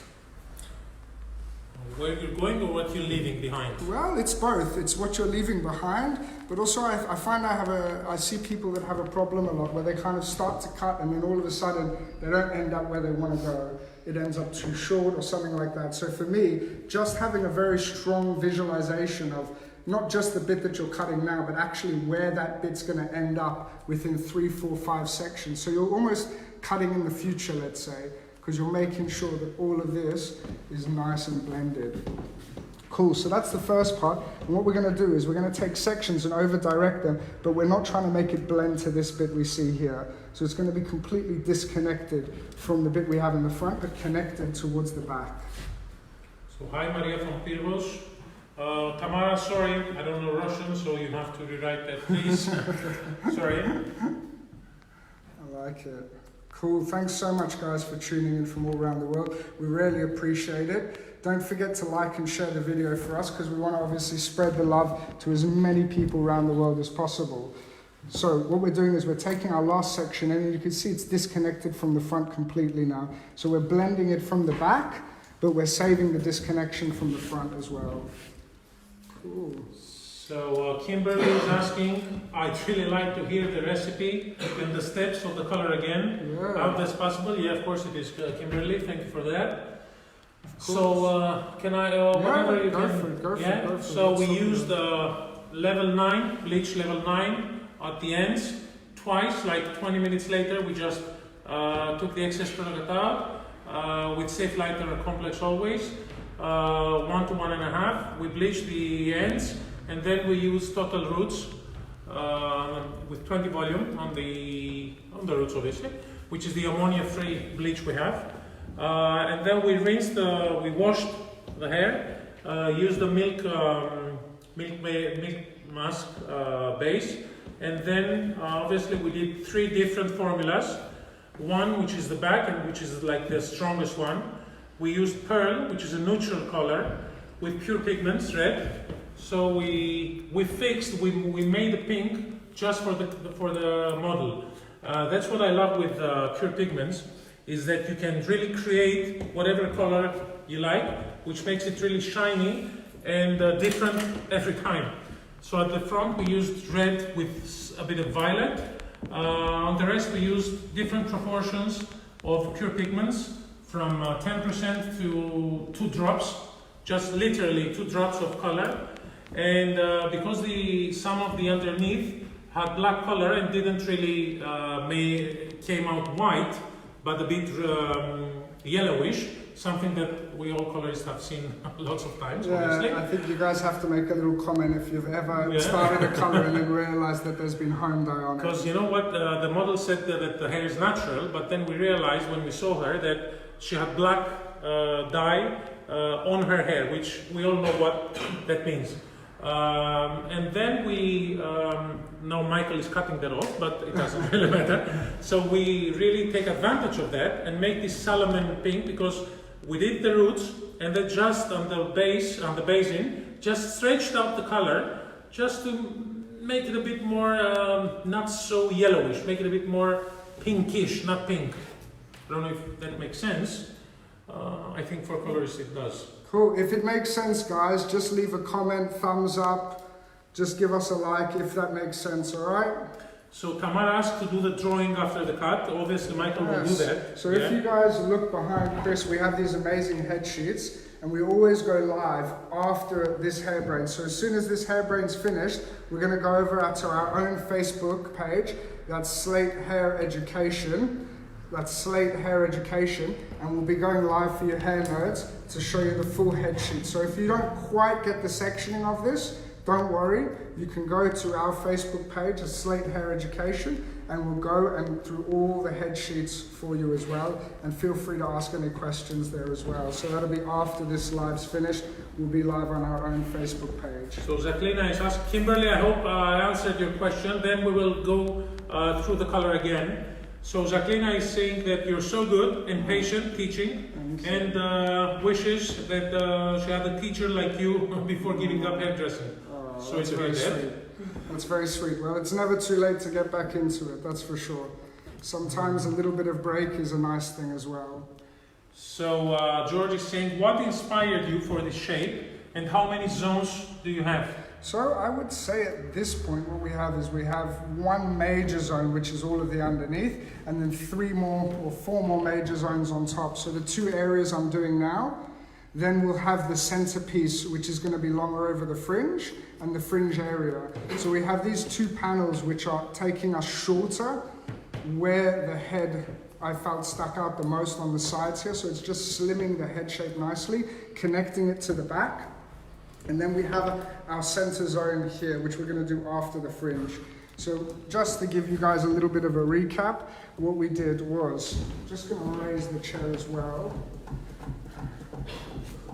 Where you're going or what you're leaving behind? Well, it's both. It's what you're leaving behind, but also I find I see people that have a problem a lot where they kind of start to cut and then all of a sudden they don't end up where they want to go. It ends up too short or something like that. So for me, just having a very strong visualization of not just the bit that you're cutting now, but actually where that bit's going to end up within 3, 4, 5 sections. So you're almost cutting in the future, let's say, because you're making sure that all of this is nice and blended. Cool, so that's the first part. And what we're going to do is we're going to take sections and over-direct them, but we're not trying to make it blend to this bit we see here. So it's going to be completely disconnected from the bit we have in the front, but connected towards the back. So hi Maria from Pirvos. Tamara, sorry, I don't know Russian, so you have to rewrite that, please. Sorry. I like it. Cool, thanks so much guys for tuning in from all around the world. We really appreciate it. Don't forget to like and share the video for us, because we want to obviously spread the love to as many people around the world as possible. So what we're doing is we're taking our last section, and you can see it's disconnected from the front completely now. So we're blending it from the back, but we're saving the disconnection from the front as well. Cool. So Kimberly is asking, I'd really like to hear the recipe and the steps of the color again. Yeah. How that's possible? Yeah, of course it is, Kimberly. Thank you for that. So can I, whatever you can. Go for it. So we used level 9, bleach level 9 at the ends twice, like 20 minutes later. We just took the excess product out with Safe Lighter Complex always, 1 to 1.5. We bleached the ends. And then we use Total Roots with 20 volume on the roots, obviously, which is the ammonia-free bleach we have. And then we we washed the hair, used the milk mask base, and then obviously we did 3 different formulas. One which is the back and which is like the strongest one. We used Pearl, which is a neutral color with pure pigments, red. So we made the pink just for the model. That's what I love with pure pigments, is that you can really create whatever color you like, which makes it really shiny and different every time. So at the front we used red with a bit of violet. On the rest we used different proportions of pure pigments, from 10% to 2 drops, just literally 2 drops of color. And because some of the underneath had black color and didn't really came out white, but a bit yellowish, something that we all colorists have seen lots of times, obviously. Yeah, I think you guys have to make a little comment if you've ever started a color and then realized that there's been home dye on it. Because you know what, the model said that the hair is natural, but then we realized when we saw her that she had black dye on her hair, which we all know what that means. And then we, now Michael is cutting that off, but it doesn't really matter. So we really take advantage of that and make this salmon pink, because we did the roots and then just on the base, on the basin, just stretched out the color just to make it a bit more, not so yellowish, make it a bit more pinkish, not pink. I don't know if that makes sense. I think for colorists it does. Cool. If it makes sense, guys, just leave a comment, thumbs up, just give us a like if that makes sense, all right? So Tamara asked to do the drawing after the cut. Obviously, Michael will do that. So if you guys look behind Chris, we have these amazing head sheets, and we always go live after this hair brain. So as soon as this hair brain's finished, we're going to go over to our own Facebook page. That's Slate Hair Education. That's Slate Hair Education, and we'll be going live for your hair nerds to show you the full head sheet. So if you don't quite get the sectioning of this, don't worry. You can go to our Facebook page, at Slate Hair Education, and we'll go and through all the head sheets for you as well. And feel free to ask any questions there as well. So that'll be after this live's finished. We'll be live on our own Facebook page. So Jacqueline is asking, Kimberly, I hope I answered your question. Then we will go through the color again. So Jacqueline is saying that you're so good and patient teaching, and wishes that she had a teacher like you before giving up hairdressing. So it's very sweet. That's very sweet. Well, it's never too late to get back into it, that's for sure. Sometimes a little bit of break is a nice thing as well. So George is saying, what inspired you for this shape, and how many zones do you have? So I would say at this point what we have is we have one major zone, which is all of the underneath, and then 3 more or 4 more major zones on top. So the 2 areas I'm doing now, then we'll have the centerpiece, which is going to be longer over the fringe, and the fringe area. So we have these 2 panels which are taking us shorter, where the head I felt stuck out the most on the sides here. So it's just slimming the head shape nicely, connecting it to the back. And then we have our center zone here, which we're going to do after the fringe. So just to give you guys a little bit of a recap, what we did was, just going to raise the chair as well.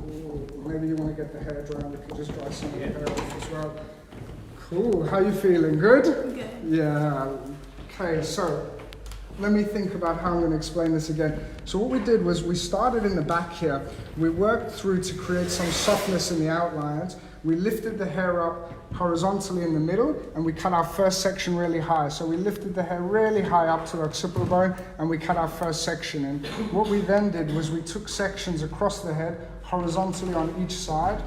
Ooh, maybe you want to get the hair dry, we can just dry some of the hair off as well. Cool, how you feeling? Good? Good. Yeah. Okay, so let me think about how I'm going to explain this again. So what we did was we started in the back here. We worked through to create some softness in the outlines. We lifted the hair up horizontally in the middle, and we cut our first section really high. So we lifted the hair really high up to the occipital bone, and we cut our first section in. What we then did was we took sections across the head horizontally on each side.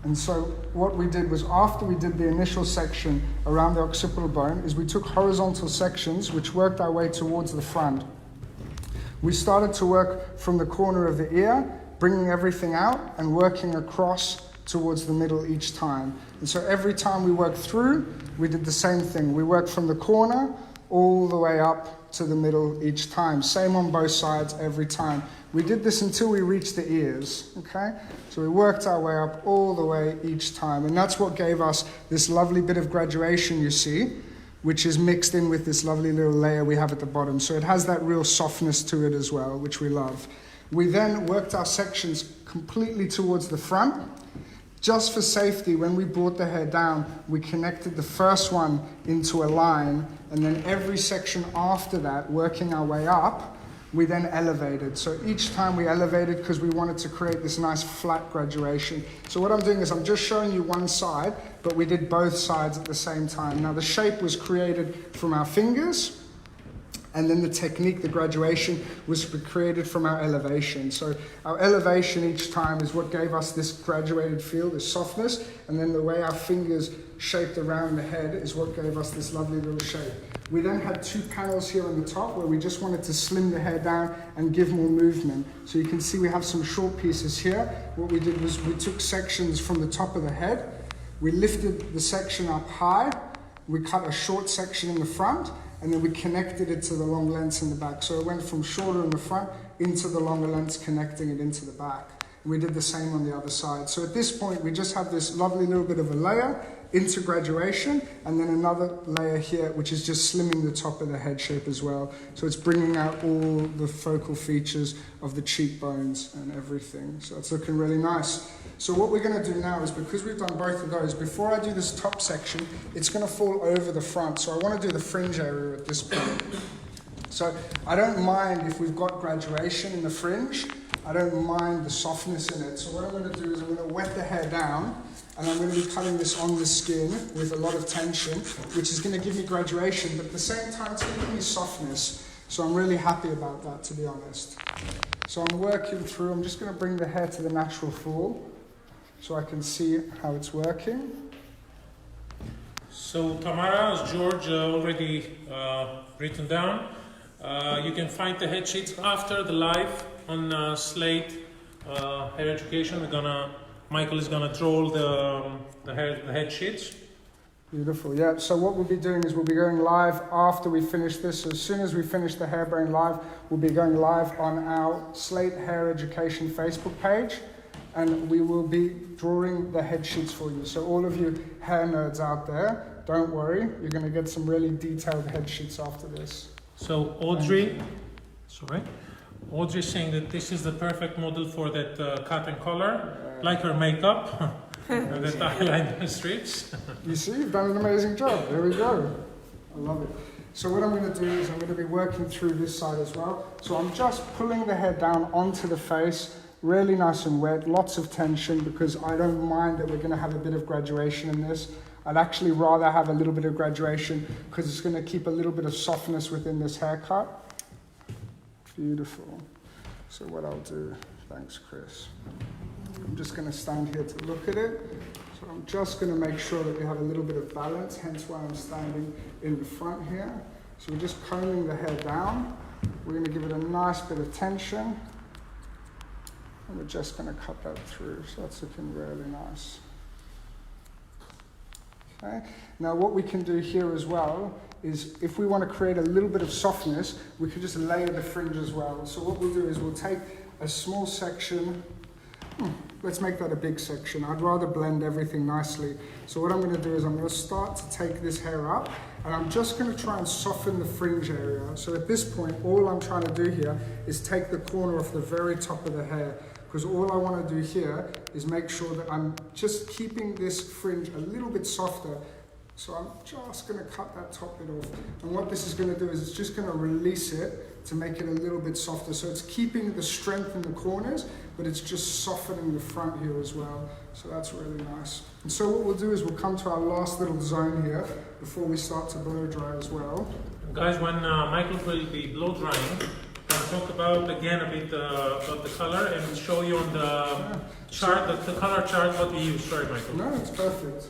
And so what we did was, after we did the initial section around the occipital bone, is we took horizontal sections which worked our way towards the front. We started to work from the corner of the ear, bringing everything out and working across towards the middle each time. And so every time we worked through, we did the same thing. We worked from the corner all the way up to the middle each time. Same on both sides every time. We did this until we reached the ears, okay? So we worked our way up all the way each time. And that's what gave us this lovely bit of graduation you see, which is mixed in with this lovely little layer we have at the bottom. So it has that real softness to it as well, which we love. We then worked our sections completely towards the front. Just for safety, when we brought the hair down, we connected the first one into a line, and then every section after that, working our way up, we then elevated. So each time we elevated because we wanted to create this nice flat graduation. So what I'm doing is I'm just showing you one side, but we did both sides at the same time. Now the shape was created from our fingers, and then the technique, the graduation, was created from our elevation. So our elevation each time is what gave us this graduated feel, this softness, and then the way our fingers shaped around the head is what gave us this lovely little shape. We then had 2 panels here on the top where we just wanted to slim the hair down and give more movement. So you can see we have some short pieces here. What we did was we took sections from the top of the head, we lifted the section up high, we cut a short section in the front, and then we connected it to the long lengths in the back. So it went from shorter in the front into the longer lengths, connecting it into the back. And we did the same on the other side. So at this point, we just have this lovely little bit of a layer into graduation, and then another layer here, which is just slimming the top of the head shape as well. So it's bringing out all the focal features of the cheekbones and everything. So it's looking really nice. So what we're going to do now is, because we've done both of those, before I do this top section, it's going to fall over the front. So I want to do the fringe area at this point. So I don't mind if we've got graduation in the fringe. I don't mind the softness in it. So what I'm going to do is I'm going to wet the hair down, and I'm going to be cutting this on the skin with a lot of tension, which is going to give me graduation, but at the same time it's going to give me softness. So I'm really happy about that, to be honest. So I'm working through, I'm just going to bring the hair to the natural fall so I can see how it's working. So Tamara, as George already written down, you can find the head sheets after the live on Slate Hair Education. Michael is gonna draw the head sheets. Beautiful, yeah. So what we'll be doing is we'll be going live after we finish this. So as soon as we finish the Hair Brain Live, we'll be going live on our Slate Hair Education Facebook page, and we will be drawing the head sheets for you. So all of you hair nerds out there, don't worry, you're going to get some really detailed head sheets after this. So Audrey's saying that this is the perfect model for that cut and color, like her makeup. And that eyeliner strips. You see, you've done an amazing job. There we go. I love it. So what I'm going to do is I'm going to be working through this side as well. So I'm just pulling the hair down onto the face, really nice and wet, lots of tension, because I don't mind that we're going to have a bit of graduation in this. I'd actually rather have a little bit of graduation because it's going to keep a little bit of softness within this haircut. Beautiful. So what I'll do, thanks Chris. I'm just going to stand here to look at it. So I'm just going to make sure that we have a little bit of balance, hence why I'm standing in the front here. So we're just combing the hair down. We're going to give it a nice bit of tension. And we're just going to cut that through. So that's looking really nice. Okay. Now what we can do here as well is, if we want to create a little bit of softness, we could just layer the fringe as well. So what we'll do is we'll take a small section. Let's make that a big section. I'd rather blend everything nicely. So what I'm going to do is I'm going to start to take this hair up, and I'm just going to try and soften the fringe area. So at this point, all I'm trying to do here is take the corner off the very top of the hair, because all I want to do here is make sure that I'm just keeping this fringe a little bit softer. So I'm just going to cut that top bit off. And what this is going to do is it's just going to release it to make it a little bit softer. So it's keeping the strength in the corners, but it's just softening the front here as well. So that's really nice. And so what we'll do is we'll come to our last little zone here before we start to blow dry as well. Guys, when Michael will be blow drying, I'll talk about again a bit about the color and show you on the chart, the color chart, what we use. Sorry, Michael. No, it's perfect.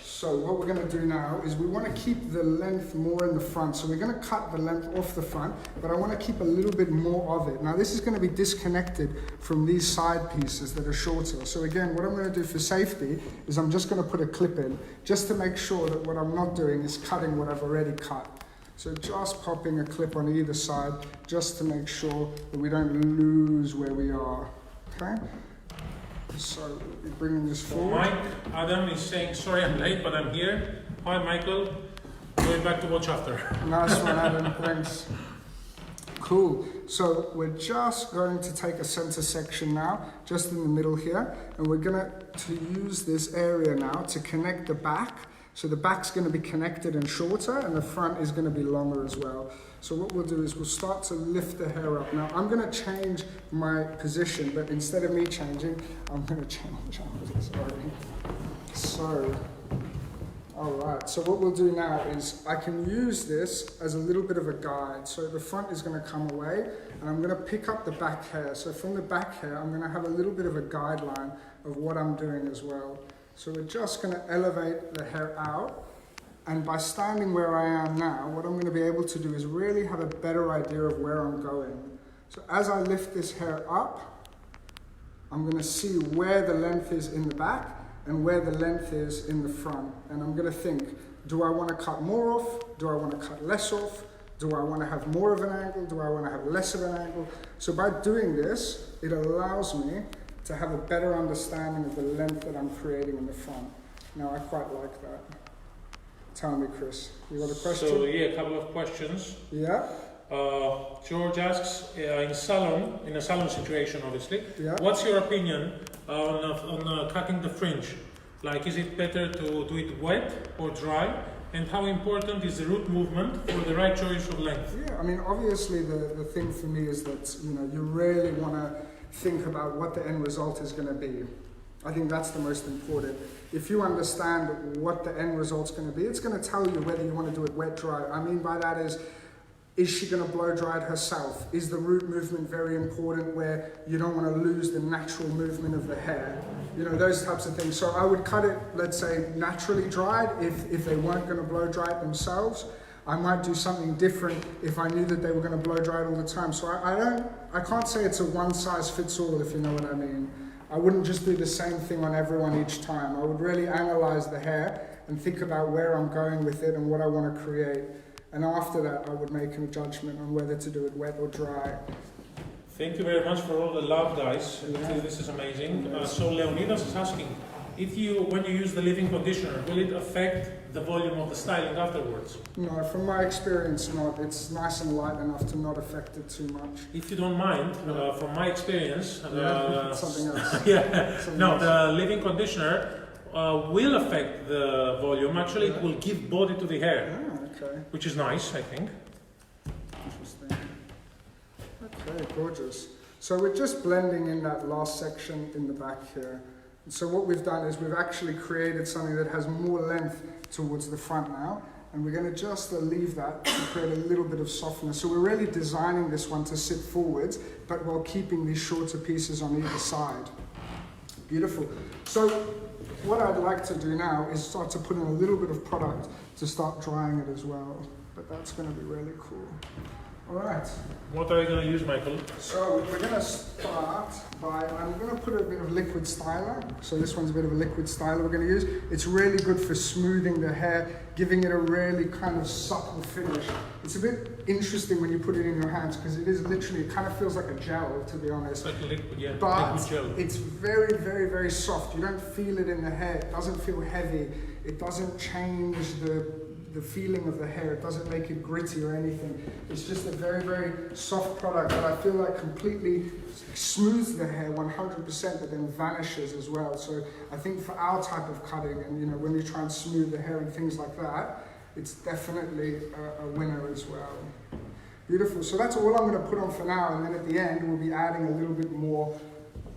So what we're going to do now is we want to keep the length more in the front. So we're going to cut the length off the front, but I want to keep a little bit more of it. Now this is going to be disconnected from these side pieces that are shorter. So again, what I'm going to do for safety is I'm just going to put a clip in, just to make sure that what I'm not doing is cutting what I've already cut. So just popping a clip on either side, just to make sure that we don't lose where we are. Okay? So we'll be bringing this forward. Mike Adam is saying, sorry I'm late, but I'm here. Hi Michael, going back to watch after. Nice one, Adam, thanks. Cool. So we're just going to take a center section now, just in the middle here, and we're going to use this area now to connect the back. So the back's going to be connected and shorter, and the front is going to be longer as well. So what we'll do is we'll start to lift the hair up. Now I'm going to change my position, but instead of me changing, I'm going to change. Sorry. So, all right. So what we'll do now is I can use this as a little bit of a guide. So the front is going to come away, and I'm going to pick up the back hair. So from the back hair, I'm going to have a little bit of a guideline of what I'm doing as well. So we're just going to elevate the hair out, and by standing where I am now, what I'm going to be able to do is really have a better idea of where I'm going. So as I lift this hair up, I'm going to see where the length is in the back, and where the length is in the front. And I'm going to think, do I want to cut more off? Do I want to cut less off? Do I want to have more of an angle? Do I want to have less of an angle? So by doing this, it allows me to have a better understanding of the length that I'm creating in the front. Now, I quite like that. Tell me, Chris, you got a question? So yeah, a couple of questions. Yeah. George asks, in a salon situation, obviously, Yeah. what's your opinion on cutting the fringe? Like, is it better to do it wet or dry? And how important is the root movement for the right choice of length? Yeah, I mean, obviously the thing for me is that, you really want to think about what the end result is going to be. I think that's the most important. If you understand what the end result's going to be, it's going to tell you whether you want to do it wet, dry. I mean by that is she going to blow dry it herself? Is the root movement very important where you don't want to lose the natural movement of the hair? Those types of things. So I would cut it, let's say, naturally dried if they weren't going to blow dry it themselves. I might do something different if I knew that they were going to blow dry it all the time. So I can't say it's a one size fits all, if you know what I mean. I wouldn't just do the same thing on everyone each time. I would really analyze the hair and think about where I'm going with it and what I want to create. And after that, I would make a judgment on whether to do it wet or dry. Thank you very much for all the love, guys. Yeah. This is amazing. So Leonidas is asking, when you use the leave-in conditioner, will it affect the volume of the styling afterwards? No, from my experience, not. It's nice and light enough to not affect it too much. If you don't mind, from my experience, Something else. yeah, Something no, else. the leave-in conditioner will affect the volume. Actually, it will give body to the hair, Okay. which is nice, I think. Interesting. Okay, gorgeous. So we're just blending in that last section in the back here. And so what we've done is we've actually created something that has more length towards the front now. And we're going to just leave that to create a little bit of softness. So we're really designing this one to sit forwards, but while keeping these shorter pieces on either side. Beautiful. So what I'd like to do now is start to put in a little bit of product to start drying it as well. But that's going to be really cool. All right. What are you going to use, Michael? So we're going to start by, I'm going to put a bit of liquid styler. So this one's a bit of a liquid styler we're going to use. It's really good for smoothing the hair, giving it a really kind of supple finish. It's a bit interesting when you put it in your hands because it is literally, it kind of feels like a gel, to be honest. It's like liquid, yeah, But liquid gel. it's very, very, very soft. You don't feel it in the hair. It doesn't feel heavy. It doesn't change the feeling of the hair. It doesn't make it gritty or anything. It's just a very, very soft product that I feel like completely smooths the hair 100%, but then vanishes as well. So I think for our type of cutting, and when you try and smooth the hair and things like that, it's definitely a winner as well. Beautiful. So that's all I'm going to put on for now, and then at the end we'll be adding a little bit more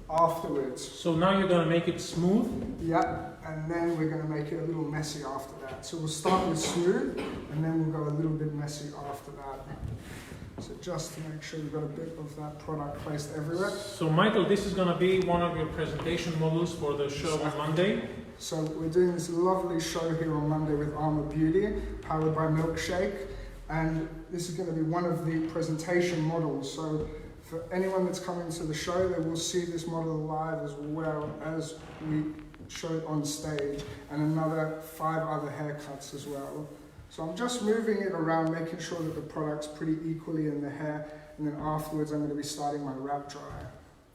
afterwards. So now you're going to make it smooth? Yeah, and then we're going to make it a little messy after that. So we'll start with smooth, and then we'll go a little bit messy after that. So just to make sure we've got a bit of that product placed everywhere. So Michael, this is going to be one of your presentation models for the show on Monday. So we're doing this lovely show here on Monday with Armour Beauty, powered by Milkshake. And this is going to be one of the presentation models. So for anyone that's coming to the show, they will see this model live as well as we show it on stage, and another 5 other haircuts as well. So I'm just moving it around, making sure that the product's pretty equally in the hair, and then afterwards I'm going to be starting my wrap dry.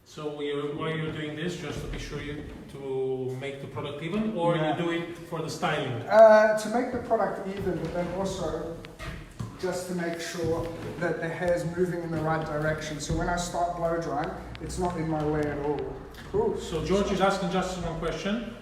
So why you're doing this, just to be sure to make the product even, or Yeah. you do it for the styling? To make the product even, but then also just to make sure that the hair's moving in the right direction. So when I start blow drying, it's not in my way at all. Cool. So George is asking just one question.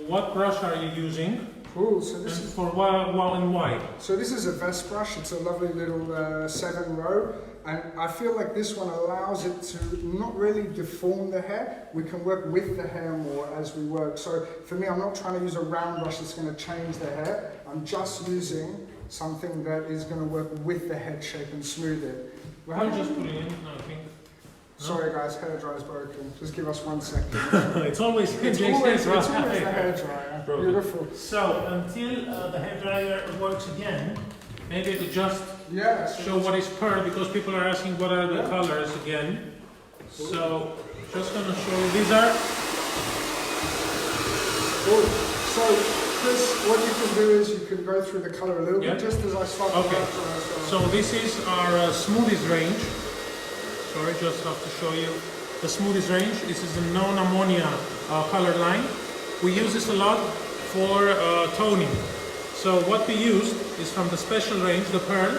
What brush are you using? Cool. So And this is for why? So this is a vest brush. It's a lovely little 7-row, and I feel like this one allows it to not really deform the hair. We can work with the hair more as we work. So for me, I'm not trying to use a round brush that's going to change the hair. I'm just using something that is going to work with the head shape and smooth it. Why don't you just put it in? No, I think. Sorry guys, hair dryer's broken. Just give us 1 second. It's always It's always the hair dryer. Broken. Beautiful. So until the hairdryer works again, maybe I could just Yeah. show what is per, because people are asking what are the colors again. So just gonna show you. These are Good. So, Chris, what you can do is you can go through the color a little Yeah. bit just as I start the Okay. background as well. So this is our smoothies range. Sorry, just have to show you the smoothies range. This is a non-ammonia color line. We use this a lot for toning. So what we used is from the special range, the Pearl,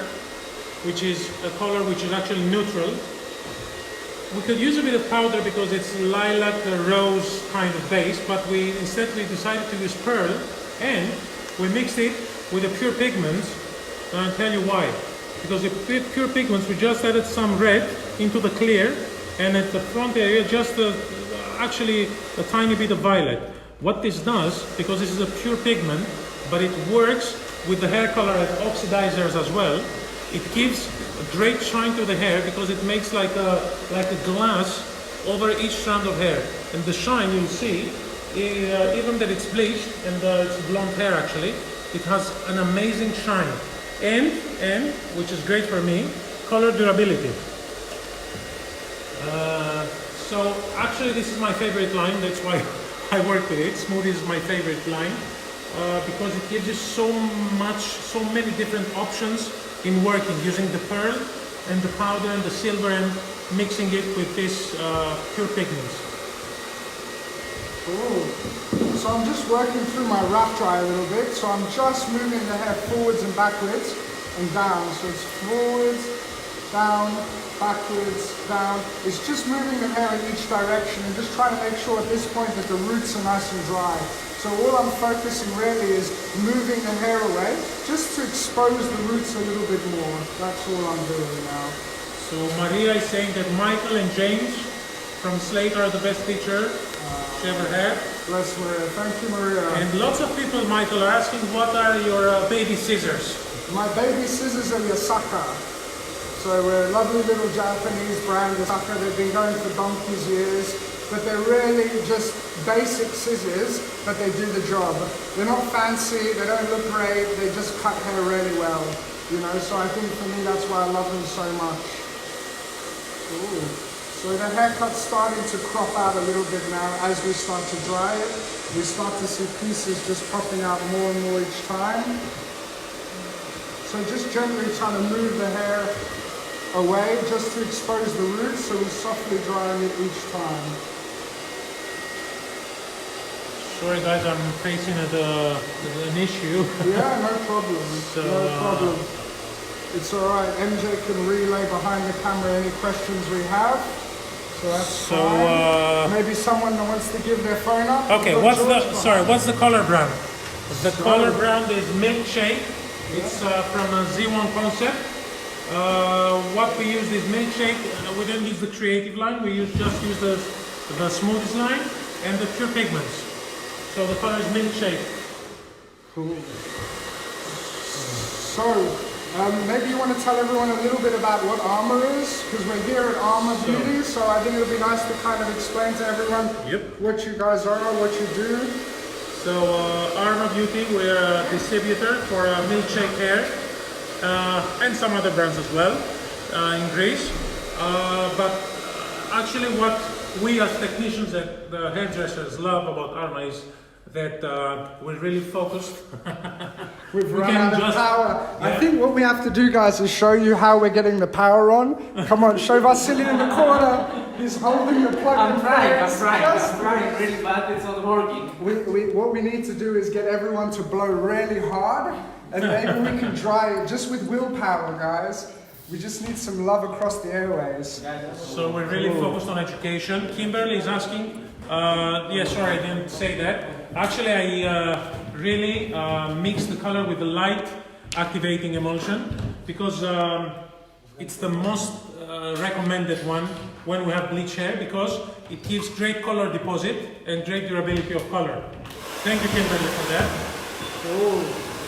which is a color which is actually neutral. We could use a bit of powder because it's lilac rose kind of base, but instead we decided to use Pearl, and we mixed it with the pure pigments. And I'll tell you why. Because the pure pigments, we just added some red into the clear, and at the front area just actually a tiny bit of violet. What this does, because this is a pure pigment, but it works with the hair color as oxidizers as well, it gives a great shine to the hair because it makes like a glass over each strand of hair. And the shine, you'll see, even that it's bleached and it's blonde hair actually, it has an amazing shine. And which is great for me, color durability. So actually this is my favorite line, that's why I work with it. Smoothie is my favorite line because it gives you so many different options in working, using the pearl and the powder and the silver and mixing it with this pure pigments. Cool. So I'm just working through my rough dry a little bit. So I'm just moving the hair forwards and backwards and down. So it's forwards, down, backwards, down. It's just moving the hair in each direction and just trying to make sure at this point that the roots are nice and dry. So all I'm focusing really is moving the hair away just to expose the roots a little bit more. That's all I'm doing now. So Maria is saying that Michael and James from Slate are the best teacher she ever had. Bless Maria. Thank you, Maria. And lots of people, Michael, are asking what are your baby scissors? My baby scissors are Yasaka. So we're a lovely little Japanese brand, Yasaka. They've been going for donkey's years, but they're really just basic scissors, but they do the job. They're not fancy, they don't look great, they just cut hair really well. You know, so I think for me that's why I love them so much. Ooh. So the haircut's starting to crop out a little bit now as we start to dry it. We start to see pieces just popping out more and more each time. So just gently trying to move the hair away just to expose the roots, so we're softly drying it each time. Sorry guys, I'm facing an issue. Yeah, no problem. So, no problem. It's alright, MJ can relay behind the camera any questions we have. So that's fine. Maybe someone that wants to give their phone up. Okay, what's the color brand? The color brand is Milkshake. It's from a Z1 Concept. What we use is Milkshake. We don't use the creative line. We just use the smoothies line and the pure pigments. So the color is Milkshake. Cool. So, maybe you want to tell everyone a little bit about what Armour is, because we're here at Armour Beauty, so I think it would be nice to kind of explain to everyone what you guys are, what you do. So Armour Beauty, we're a distributor for Milkshake hair and some other brands as well in Greece. But actually what we as technicians and the hairdressers love about Armour is that we're really focused. We've run out of power. Yeah. I think what we have to do, guys, is show you how we're getting the power on. Come on, show Vasily in the corner. He's holding the plug. I'm trying really bad, it's not working. What we need to do is get everyone to blow really hard, and maybe we can dry it just with willpower, guys. We just need some love across the airways. So we're really focused on education. Kimberly is asking, yeah, sorry, I didn't say that. Actually, I really mix the color with the light activating emulsion because it's the most recommended one when we have bleach hair because it gives great color deposit and great durability of color. Thank you, Kimberly, for that. Cool.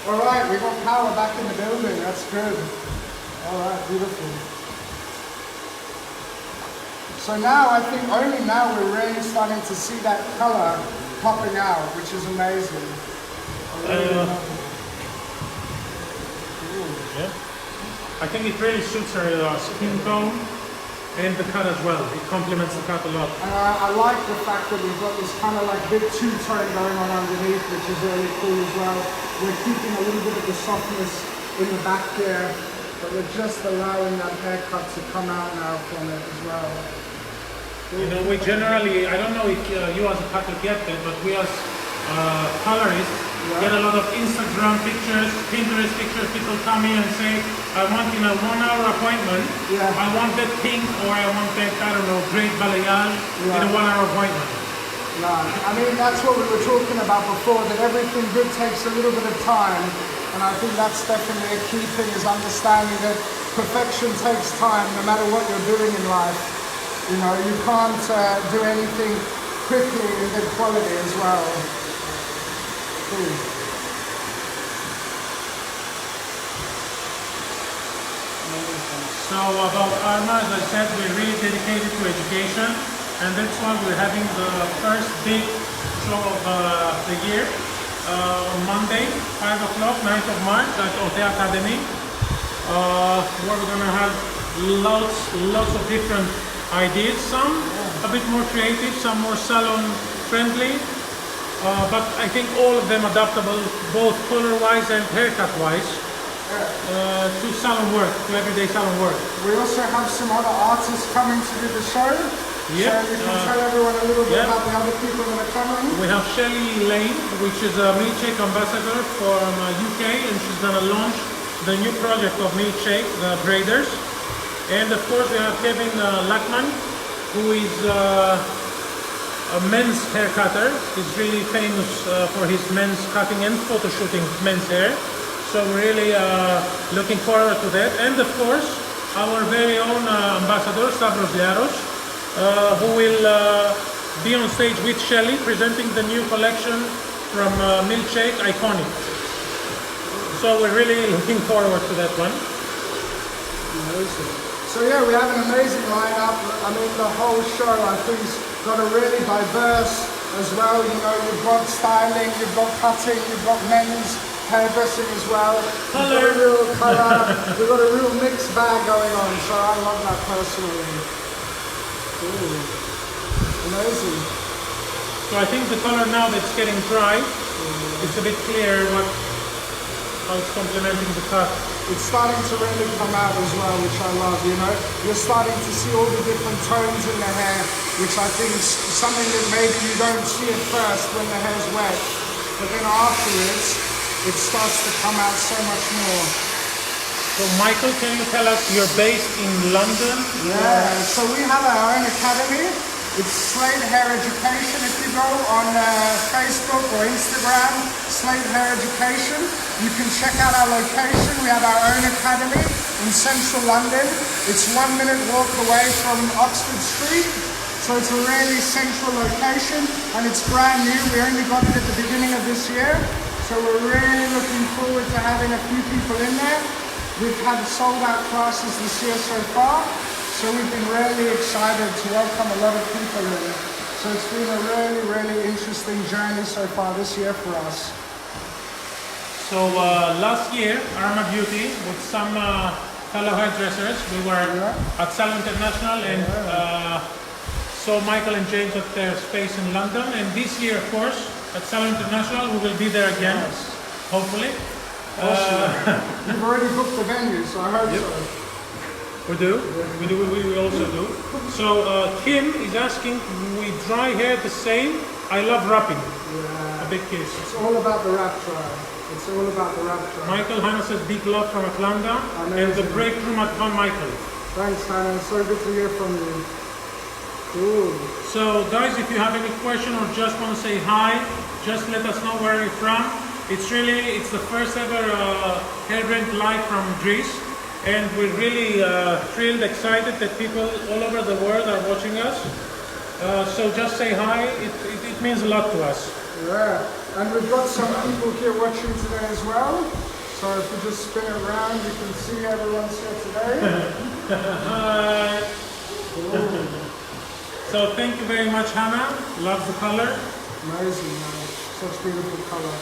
All right, we got power back in the building. That's good. All right, beautiful. So now, I think only now we're really starting to see that color popping out, which is amazing. Yeah. I think it really suits her skin tone and the cut as well. It complements the cut a lot. And I like the fact that we've got this kind of like big two-tone going on underneath, which is really cool as well. We're keeping a little bit of the softness in the back here, but we're just allowing that haircut to come out now from it as well. You know, we generally, I don't know if you as a cutter get it, but we as colorists get a lot of Instagram pictures, Pinterest pictures. People come in and say, I want in a 1 hour appointment, I want that pink, or I want that, I don't know, great balayage in a 1 hour appointment. Yeah, I mean, that's what we were talking about before, that everything good takes a little bit of time. And I think that's definitely a key thing, is understanding that perfection takes time, no matter what you're doing in life. You know, you can't do anything quickly and get quality as well. Cool. So about Arma, as I said, we're really dedicated to education, and that's why we're having the first big show of the year on Monday, 5 o'clock, 9th of March at Ote Academy, where we're going to have lots of different ideas, some a bit more creative, some more salon friendly, but I think all of them adaptable, both color-wise and haircut-wise. To salon work, to everyday salon work. We also have some other artists coming to do the show. Yeah, so you can tell everyone a little bit about the other people that are coming. We have Shelley Lane, which is a Milkshake ambassador from UK, and she's going to launch the new project of Milkshake, the braiders. And of course we have Kevin Lackman, who is a men's hair cutter. He's really famous for his men's cutting and photo shooting men's hair. So we're really looking forward to that. And of course, our very own ambassador, Stavros Liaros, who will be on stage with Shelley presenting the new collection from Milkshake, Iconic. So we're really looking forward to that one. Amazing. So yeah, we have an amazing lineup. I mean, the whole show, I think, has got a really diverse as well. You know, you've got styling, you've got cutting, you've got men's hairdressing as well. We've got a real colour, we've got a real mixed bag going on, so I love that personally. Ooh. Amazing. So I think the color now that's getting dry, it's a bit clear how it's complementing the cut. It's starting to really come out as well, which I love, you know. You're starting to see all the different tones in the hair, which I think is something that maybe you don't see at first when the hair's wet, but then afterwards, it starts to come out so much more. So Michael, can you tell us, you're based in London? Yeah, so we have our own academy. It's Slade Hair Education. If you go on Facebook or Instagram, Slade Hair Education, you can check out our location. We have our own academy in central London. It's 1 minute walk away from Oxford Street. So it's a really central location and it's brand new. We only got it at the beginning of this year. So we're really looking forward to having a few people in there. We've had sold out classes this year so far, so we've been really excited to welcome a lot of people in. So it's been a really interesting journey so far this year for us. So last year, Arma Beauty, with some fellow hairdressers, we were at Salon International and saw Michael and James at their space in London. And this year, of course, at Salon International, we will be there again, hopefully. Awesome. You've already booked the venue, so I hope so. We do. We also do. So Kim is asking, we dry hair the same? I love wrapping. Yeah. A big kiss. It's all about the wrap dry. It's all about the wrap dry. Michael Hannah says big love from Atlanta. Amazing. And the break room at Con Michael. Thanks, Hannah. It's so good to hear from you. Cool. So guys, if you have any question or just want to say hi, just let us know where you're from. It's the first ever hair brand live from Greece, and we're really thrilled, excited that people all over the world are watching us. So just say hi, it means a lot to us. Yeah, and we've got some people here watching today as well. So if you just spin it around, you can see everyone's here today. Hi. Cool. So thank you very much, Hannah. Love the color. Amazing, man. Such beautiful color.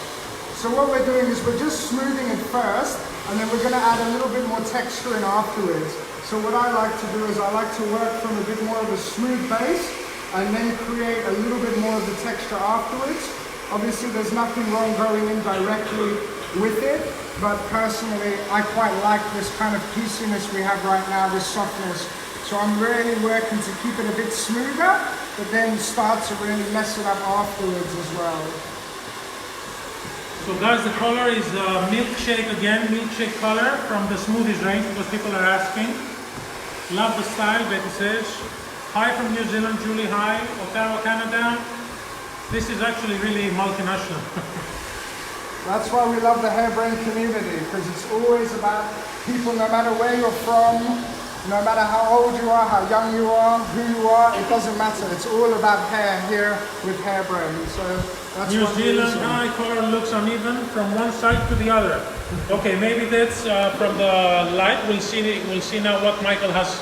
So what we're doing is we're just smoothing it first, and then we're going to add a little bit more texture in afterwards. So what I like to do is I like to work from a bit more of a smooth base and then create a little bit more of the texture afterwards. Obviously there's nothing wrong going in directly with it, but personally I quite like this kind of pieciness we have right now, this softness. So I'm really working to keep it a bit smoother, but then start to really mess it up afterwards as well. So guys, the color is milkshake again, milkshake color from the smoothies range because people are asking. Love the style, Betty says. Hi from New Zealand, Julie, hi. Ottawa, Canada. This is actually really multinational. That's why we love the hairbrain community, because it's always about people, no matter where you're from, no matter how old you are, how young you are, who you are, it doesn't matter. It's all about hair here with Hairbrain. So that's New what Zealand, hi, color looks uneven from one side to the other. Okay, maybe that's from the light. We'll see now what Michael has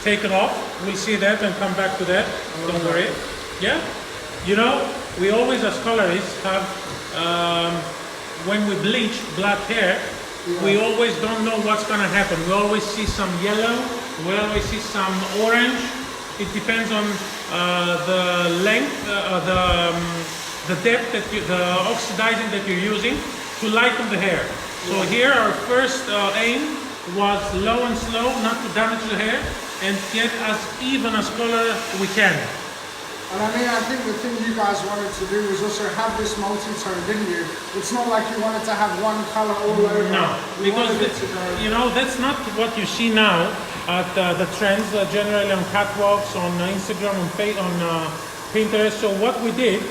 taken off. We'll see that and come back to that. Don't worry. Yeah? You know, we always as colorists have, when we bleach black hair, we always don't know what's going to happen. We always see some yellow, we always see some orange. It depends on the length, the depth, the oxidizing that you're using to lighten the hair. So here our first aim was low and slow, not to damage the hair, and get as even as color we can. And I mean, I think the thing you guys wanted to do was also have this multi-tone, didn't you? It's not like you wanted to have one color all over. No, because you know, that's not what you see now at the trends, generally on catwalks, on Instagram, on Pinterest. So what we did,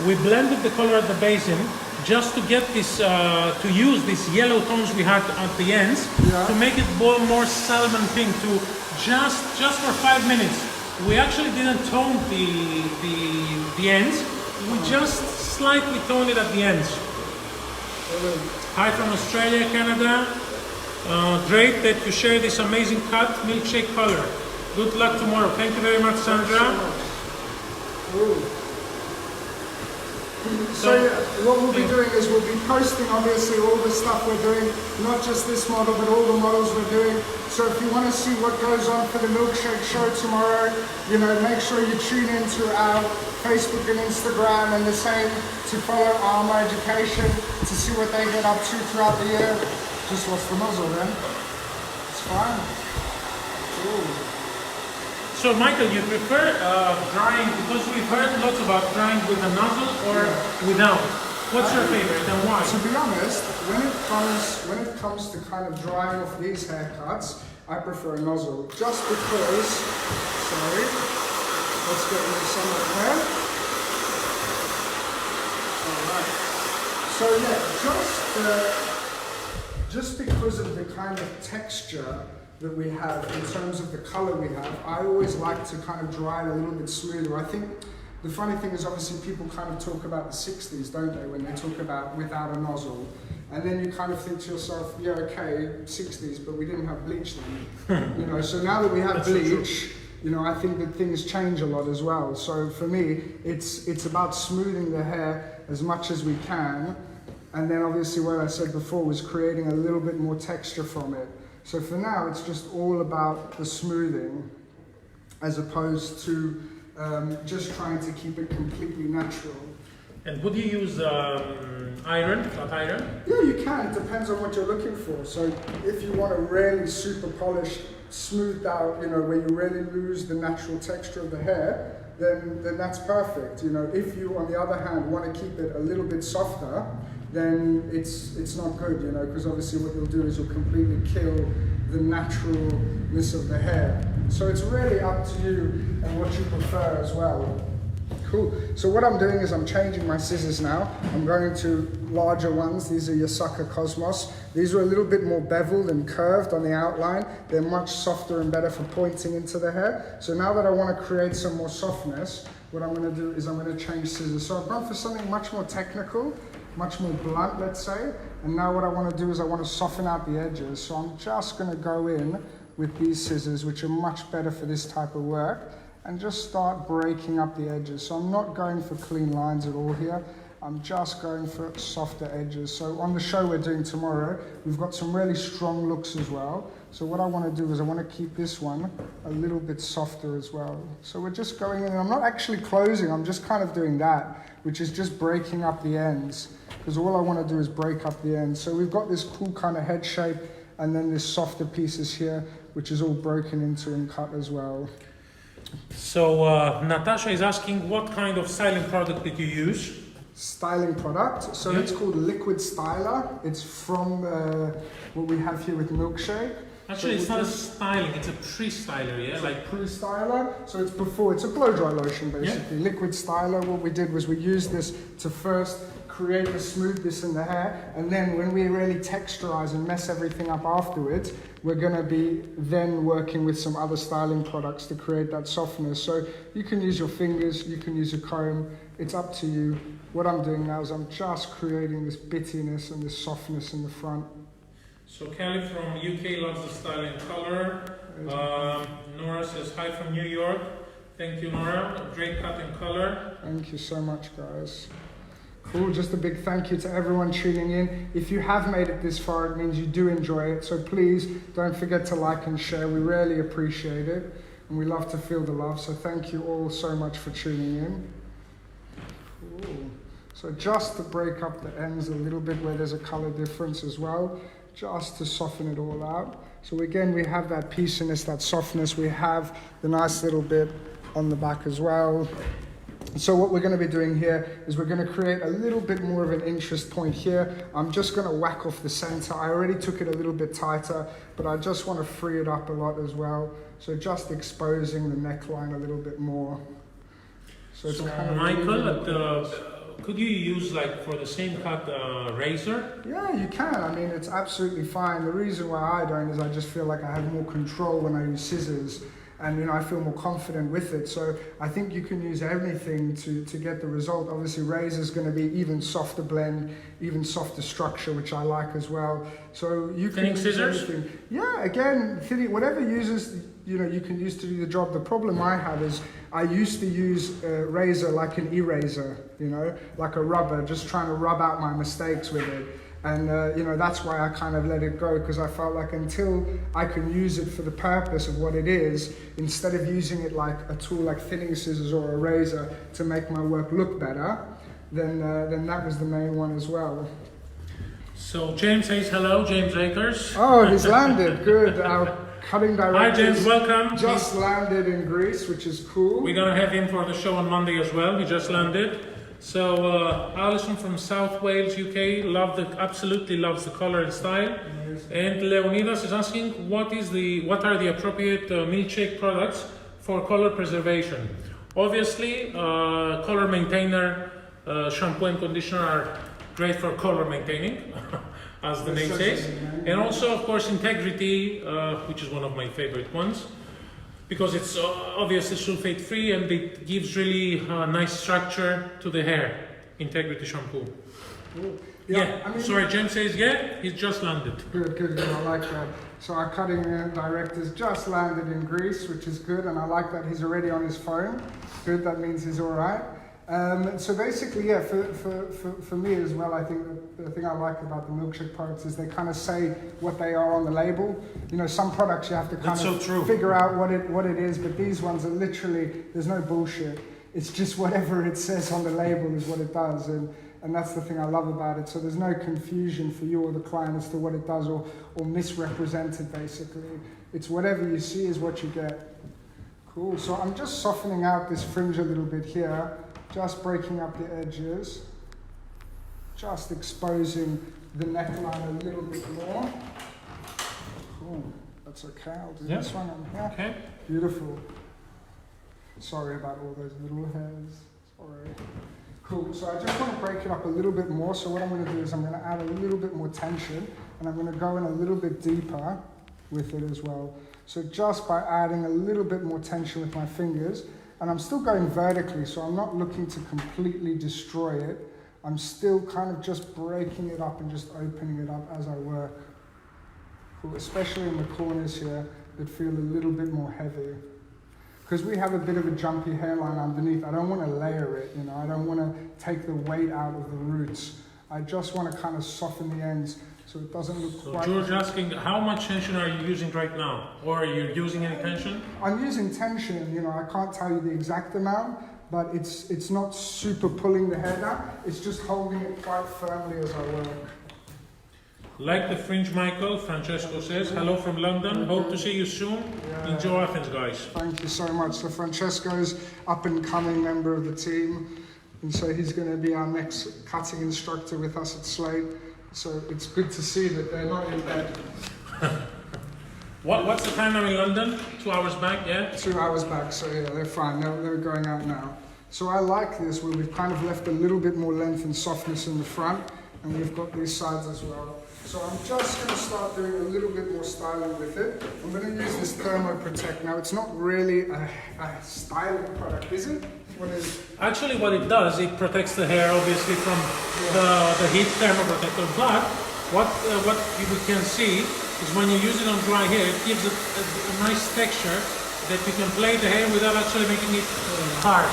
we blended the color at the basin just to get this, to use these yellow tones we had at the ends to make it more salmon pink, to just for 5 minutes. We actually didn't tone the ends, we just slightly toned it at the ends. Hi from Australia, Canada. Great that you share this amazing cut, milkshake color. Good luck tomorrow. Thank you very much, Sandra. So what we'll be doing is we'll be posting obviously all the stuff we're doing, not just this model, but all the models we're doing. So if you want to see what goes on for the milkshake show tomorrow, you know, make sure you tune into our Facebook and Instagram, and the same to follow Armour Education to see what they get up to throughout the year. Just watch the nozzle then. It's fine. Ooh. So Michael, you prefer drying, because we've heard lots about drying with a nozzle or without. What's your favorite and why? To be honest, when it comes to kind of drying off these haircuts, I prefer a nozzle. Just because, sorry, let's get rid of some of hair. Alright. So yeah, just because of the kind of texture that we have in terms of the color we have, I always like to kind of dry it a little bit smoother. I think the funny thing is obviously people kind of talk about the 60s, don't they, when they talk about without a nozzle. And then you kind of think to yourself, yeah, okay, 60s, but we didn't have bleach then. You know, so now that we have bleach, you know, I think that things change a lot as well. So for me, it's about smoothing the hair as much as we can. And then obviously what I said before was creating a little bit more texture from it. So for now, it's just all about the smoothing as opposed to just trying to keep it completely natural. And would you use iron, flat iron? Yeah, you can. It depends on what you're looking for. So if you want a really super polished, smoothed out, you know, where you really lose the natural texture of the hair, then that's perfect. You know, if you, on the other hand, want to keep it a little bit softer, then it's not good, you know, because obviously what you'll do is you'll completely kill the naturalness of the hair. So it's really up to you and what you prefer as well. Cool. So what I'm doing is I'm changing my scissors now. I'm going to larger ones. These are Yasuka Cosmos. These are a little bit more beveled and curved on the outline. They're much softer and better for pointing into the hair. So now that I want to create some more softness, what I'm going to do is I'm going to change scissors. So I've gone for something much more technical, much more blunt, let's say. And now what I want to do is I want to soften out the edges. So I'm just going to go in with these scissors, which are much better for this type of work, and just start breaking up the edges. So I'm not going for clean lines at all here. I'm just going for softer edges. So on the show we're doing tomorrow, we've got some really strong looks as well. So what I want to do is I want to keep this one a little bit softer as well. So we're just going in, and I'm not actually closing, I'm just kind of doing that, which is just breaking up the ends, because all I want to do is break up the ends. So we've got this cool kind of head shape, and then this softer pieces here, which is all broken into and cut as well. So Natasha is asking, what kind of styling product did you use? Styling product, so it's called Liquid Styler. It's from what we have here with Milkshake. Actually, it's not a styling, it's a pre-styler, yeah? Like pre-styler, so it's a blow dry lotion basically. Yeah. Liquid Styler, what we did was we used this to first create the smoothness in the hair, and then when we really texturize and mess everything up afterwards, we're going to be then working with some other styling products to create that softness. So you can use your fingers, you can use a comb, it's up to you. What I'm doing now is I'm just creating this bittiness and this softness in the front. So Kelly from UK loves the style and color. Nora says hi from New York. Thank you, Nora. Great cut and color. Thank you so much, guys. Cool, just a big thank you to everyone tuning in. If you have made it this far, it means you do enjoy it. So please don't forget to like and share. We really appreciate it. And we love to feel the love. So thank you all so much for tuning in. Cool. So just to break up the ends a little bit where there's a color difference as well, just to soften it all out. So again, we have that pieciness, that softness. We have the nice little bit on the back as well. So what we're going to be doing here is we're going to create a little bit more of an interest point here. I'm just going to whack off the center. I already took it a little bit tighter, but I just want to free it up a lot as well. So just exposing the neckline a little bit more. So it's kind of Michael, could you use, like, for the same cut, razor? Yeah, you can. I mean, it's absolutely fine. The reason why I don't is I just feel like I have more control when I use scissors. And, you know, I feel more confident with it. So I think you can use anything to get the result. Obviously, razor is going to be even softer blend, even softer structure, which I like as well. So you can use scissors? anything. Yeah, again, whatever uses, you know, you can use to do the job. The problem I have is I used to use razor like an eraser, you know, like a rubber, just trying to rub out my mistakes with it. And, you know, that's why I kind of let it go, because I felt like until I can use it for the purpose of what it is, instead of using it like a tool like thinning scissors or a razor to make my work look better, then that was the main one as well. So James says hello, James Akers. Oh, he's landed. Good. Our cutting director. Hi, James. Welcome. Just landed in Greece, which is cool. We're going to have him for the show on Monday as well. He just landed. So Alison from South Wales, UK, absolutely loves the color and style. And Leonidas is asking, what are the appropriate Milkshake products for color preservation? Obviously, color maintainer, shampoo and conditioner are great for color maintaining, as the name says. And also, of course, Integrity, which is one of my favorite ones, because it's obviously sulfate free and it gives really nice structure to the hair. Integrity shampoo. Cool. Yeah. I mean, sorry, James says yeah, he's just landed. Good, I like that. So our cutting director's just landed in Greece, which is good, and I like that he's already on his phone. Good, that means he's all right. So basically, yeah, for me as well, I think the thing I like about the Milkshake products is they kind of say what they are on the label. You know, some products you have to kind of figure out what it is, but these ones are literally, there's no bullshit. It's just whatever it says on the label is what it does, and that's the thing I love about it. So there's no confusion for you or the client as to what it does or misrepresented, basically. It's whatever you see is what you get. Cool, so I'm just softening out this fringe a little bit here. Just breaking up the edges, just exposing the neckline a little bit more. Cool, that's okay, I'll do this one on here. Okay. Beautiful. Sorry about all those little hairs, sorry. Cool, so I just want to break it up a little bit more. So what I'm going to do is I'm going to add a little bit more tension, and I'm going to go in a little bit deeper with it as well. So just by adding a little bit more tension with my fingers, and I'm still going vertically, so I'm not looking to completely destroy it. I'm still kind of just breaking it up and just opening it up as I work. Cool. Especially in the corners here that feel a little bit more heavy. because we have a bit of a jumpy hairline underneath, I don't want to layer it, you know, I don't want to take the weight out of the roots. I just want to kind of soften the ends so it doesn't look So quite... George asking, how much tension are you using right now? Or are you using any tension? I'm using tension, you know, I can't tell you the exact amount, but it's not super pulling the hair down, it's just holding it quite firmly as I work. Like the fringe, Michael, Francesco says, hello from London, hope to see you soon. Enjoy Athens, guys. Thank you so much. So Francesco's up and coming member of the team, and so he's going to be our next cutting instructor with us at Slate. So it's good to see that they're not in bed. What's the time now in London? 2 hours back, yeah? 2 hours back, so yeah, they're fine. They're going out now. So I like this where we've kind of left a little bit more length and softness in the front, and we've got these sides as well. So I'm just going to start doing a little bit more styling with it. I'm going to use this Thermo Protect. Now it's not really a styling product, is it? What is? Actually what it does, it protects the hair obviously from the heat thermoprotector, but what you can see is when you use it on dry hair, it gives a nice texture that you can play the hair without actually making it hard.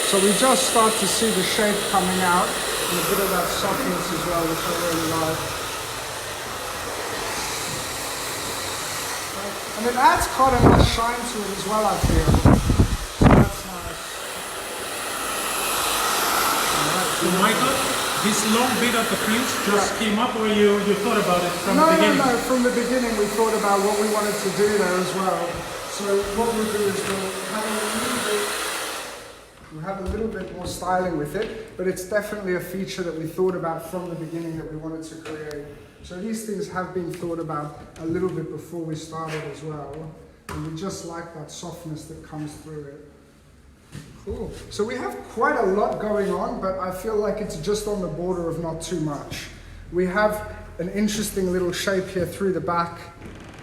So we just start to see the shape coming out and a bit of that softness as well, which I really like. And it adds quite a nice shine to it as well, I feel. So that's nice. So Michael, this long bit of the fringe just came up, or you thought about it from the beginning? No, from the beginning we thought about what we wanted to do there as well. So what we'll do is we'll have a little bit more styling with it, but it's definitely a feature that we thought about from the beginning that we wanted to create. So these things have been thought about a little bit before we started as well, and we just like that softness that comes through it. Cool. So we have quite a lot going on, but I feel like it's just on the border of not too much. We have an interesting little shape here through the back,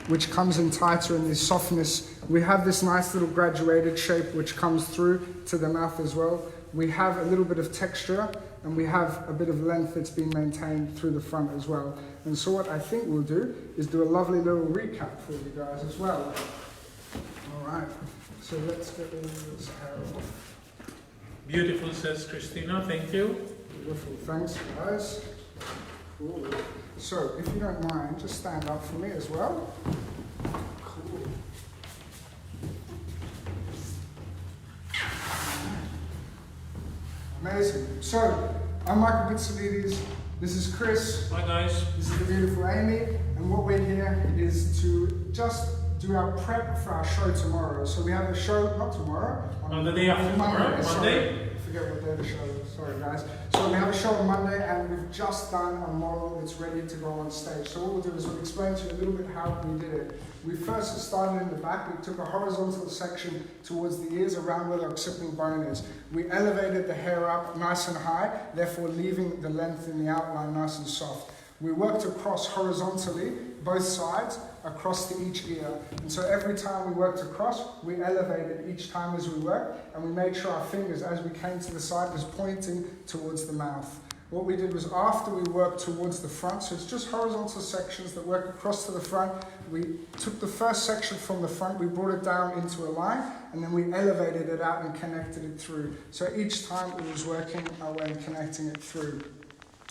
which comes in tighter in this softness. We have this nice little graduated shape which comes through to the mouth as well. We have a little bit of texture, and we have a bit of length that's been maintained through the front as well. And so what I think we'll do is do a lovely little recap for you guys as well. All right, so let's get all this hair off. Beautiful, says Christina, thank you. Beautiful, thanks guys. Cool. So if you don't mind, just stand up for me as well. Cool. Amazing. So, I'm Michael Bitsilides, this is Chris. Hi guys. This is the beautiful Amy, and what we're here is to just do our prep for our show tomorrow. So we have a show, not tomorrow, on the day after tomorrow, Monday. Sorry, I forget what day the show is, sorry guys. So we have a show on Monday, and we've just done a model that's ready to go on stage. So what we'll do is we'll explain to you a little bit how we did it. We first started in the back. We took a horizontal section towards the ears around where the occipital bone is. We elevated the hair up nice and high, therefore leaving the length in the outline nice and soft. We worked across horizontally, both sides, across to each ear. And so every time we worked across, we elevated each time as we worked, and we made sure our fingers, as we came to the side, was pointing towards the mouth. What we did was after we worked towards the front, so it's just horizontal sections that work across to the front, we took the first section from the front, we brought it down into a line, and then we elevated it out and connected it through. So each time it was working our way and connecting it through.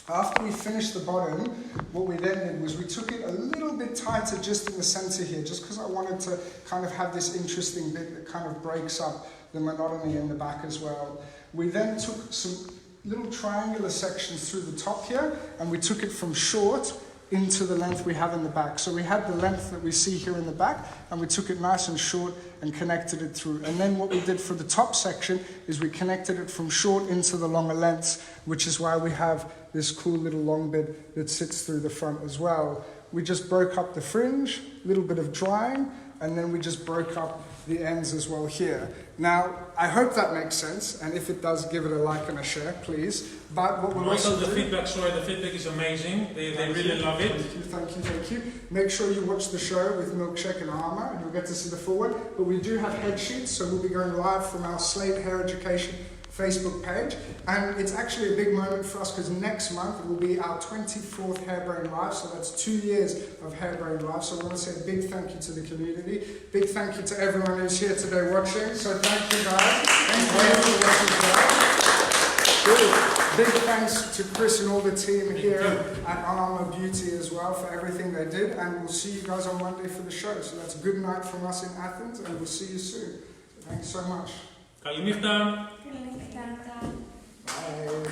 After we finished the bottom, what we then did was we took it a little bit tighter just in the center here, just because I wanted to kind of have this interesting bit that kind of breaks up the monotony in the back as well. We then took some little triangular sections through the top here, and we took it from short into the length we have in the back. So we had the length that we see here in the back, and we took it nice and short and connected it through. And then what we did for the top section is we connected it from short into the longer lengths, which is why we have this cool little long bit that sits through the front as well. We just broke up the fringe, a little bit of drying, and then we just broke up the ends as well here. Now, I hope that makes sense, and if it does, give it a like and a share, please. But what we'll Michael, also the do, feedback is amazing. They really love it. Thank you. Make sure you watch the show with Milkshake and Armour, and you'll get to see the full one. But we do have head sheets, so we'll be going live from our Slate Hair Education Facebook page. And it's actually a big moment for us because next month will be our 24th Harebrained Live, so that's 2 years of Harebrained Live. So I want to say a big thank you to the community, big thank you to everyone who's here today watching. So thank you guys. Thank you for watching. Big thanks to Chris and all the team here at Armour Beauty as well for everything they did, and we'll see you guys on Monday for the show. So that's a good night from us in Athens, and we'll see you soon. So thanks so much. Καληνύχτα. Καληνύχτα. Bye.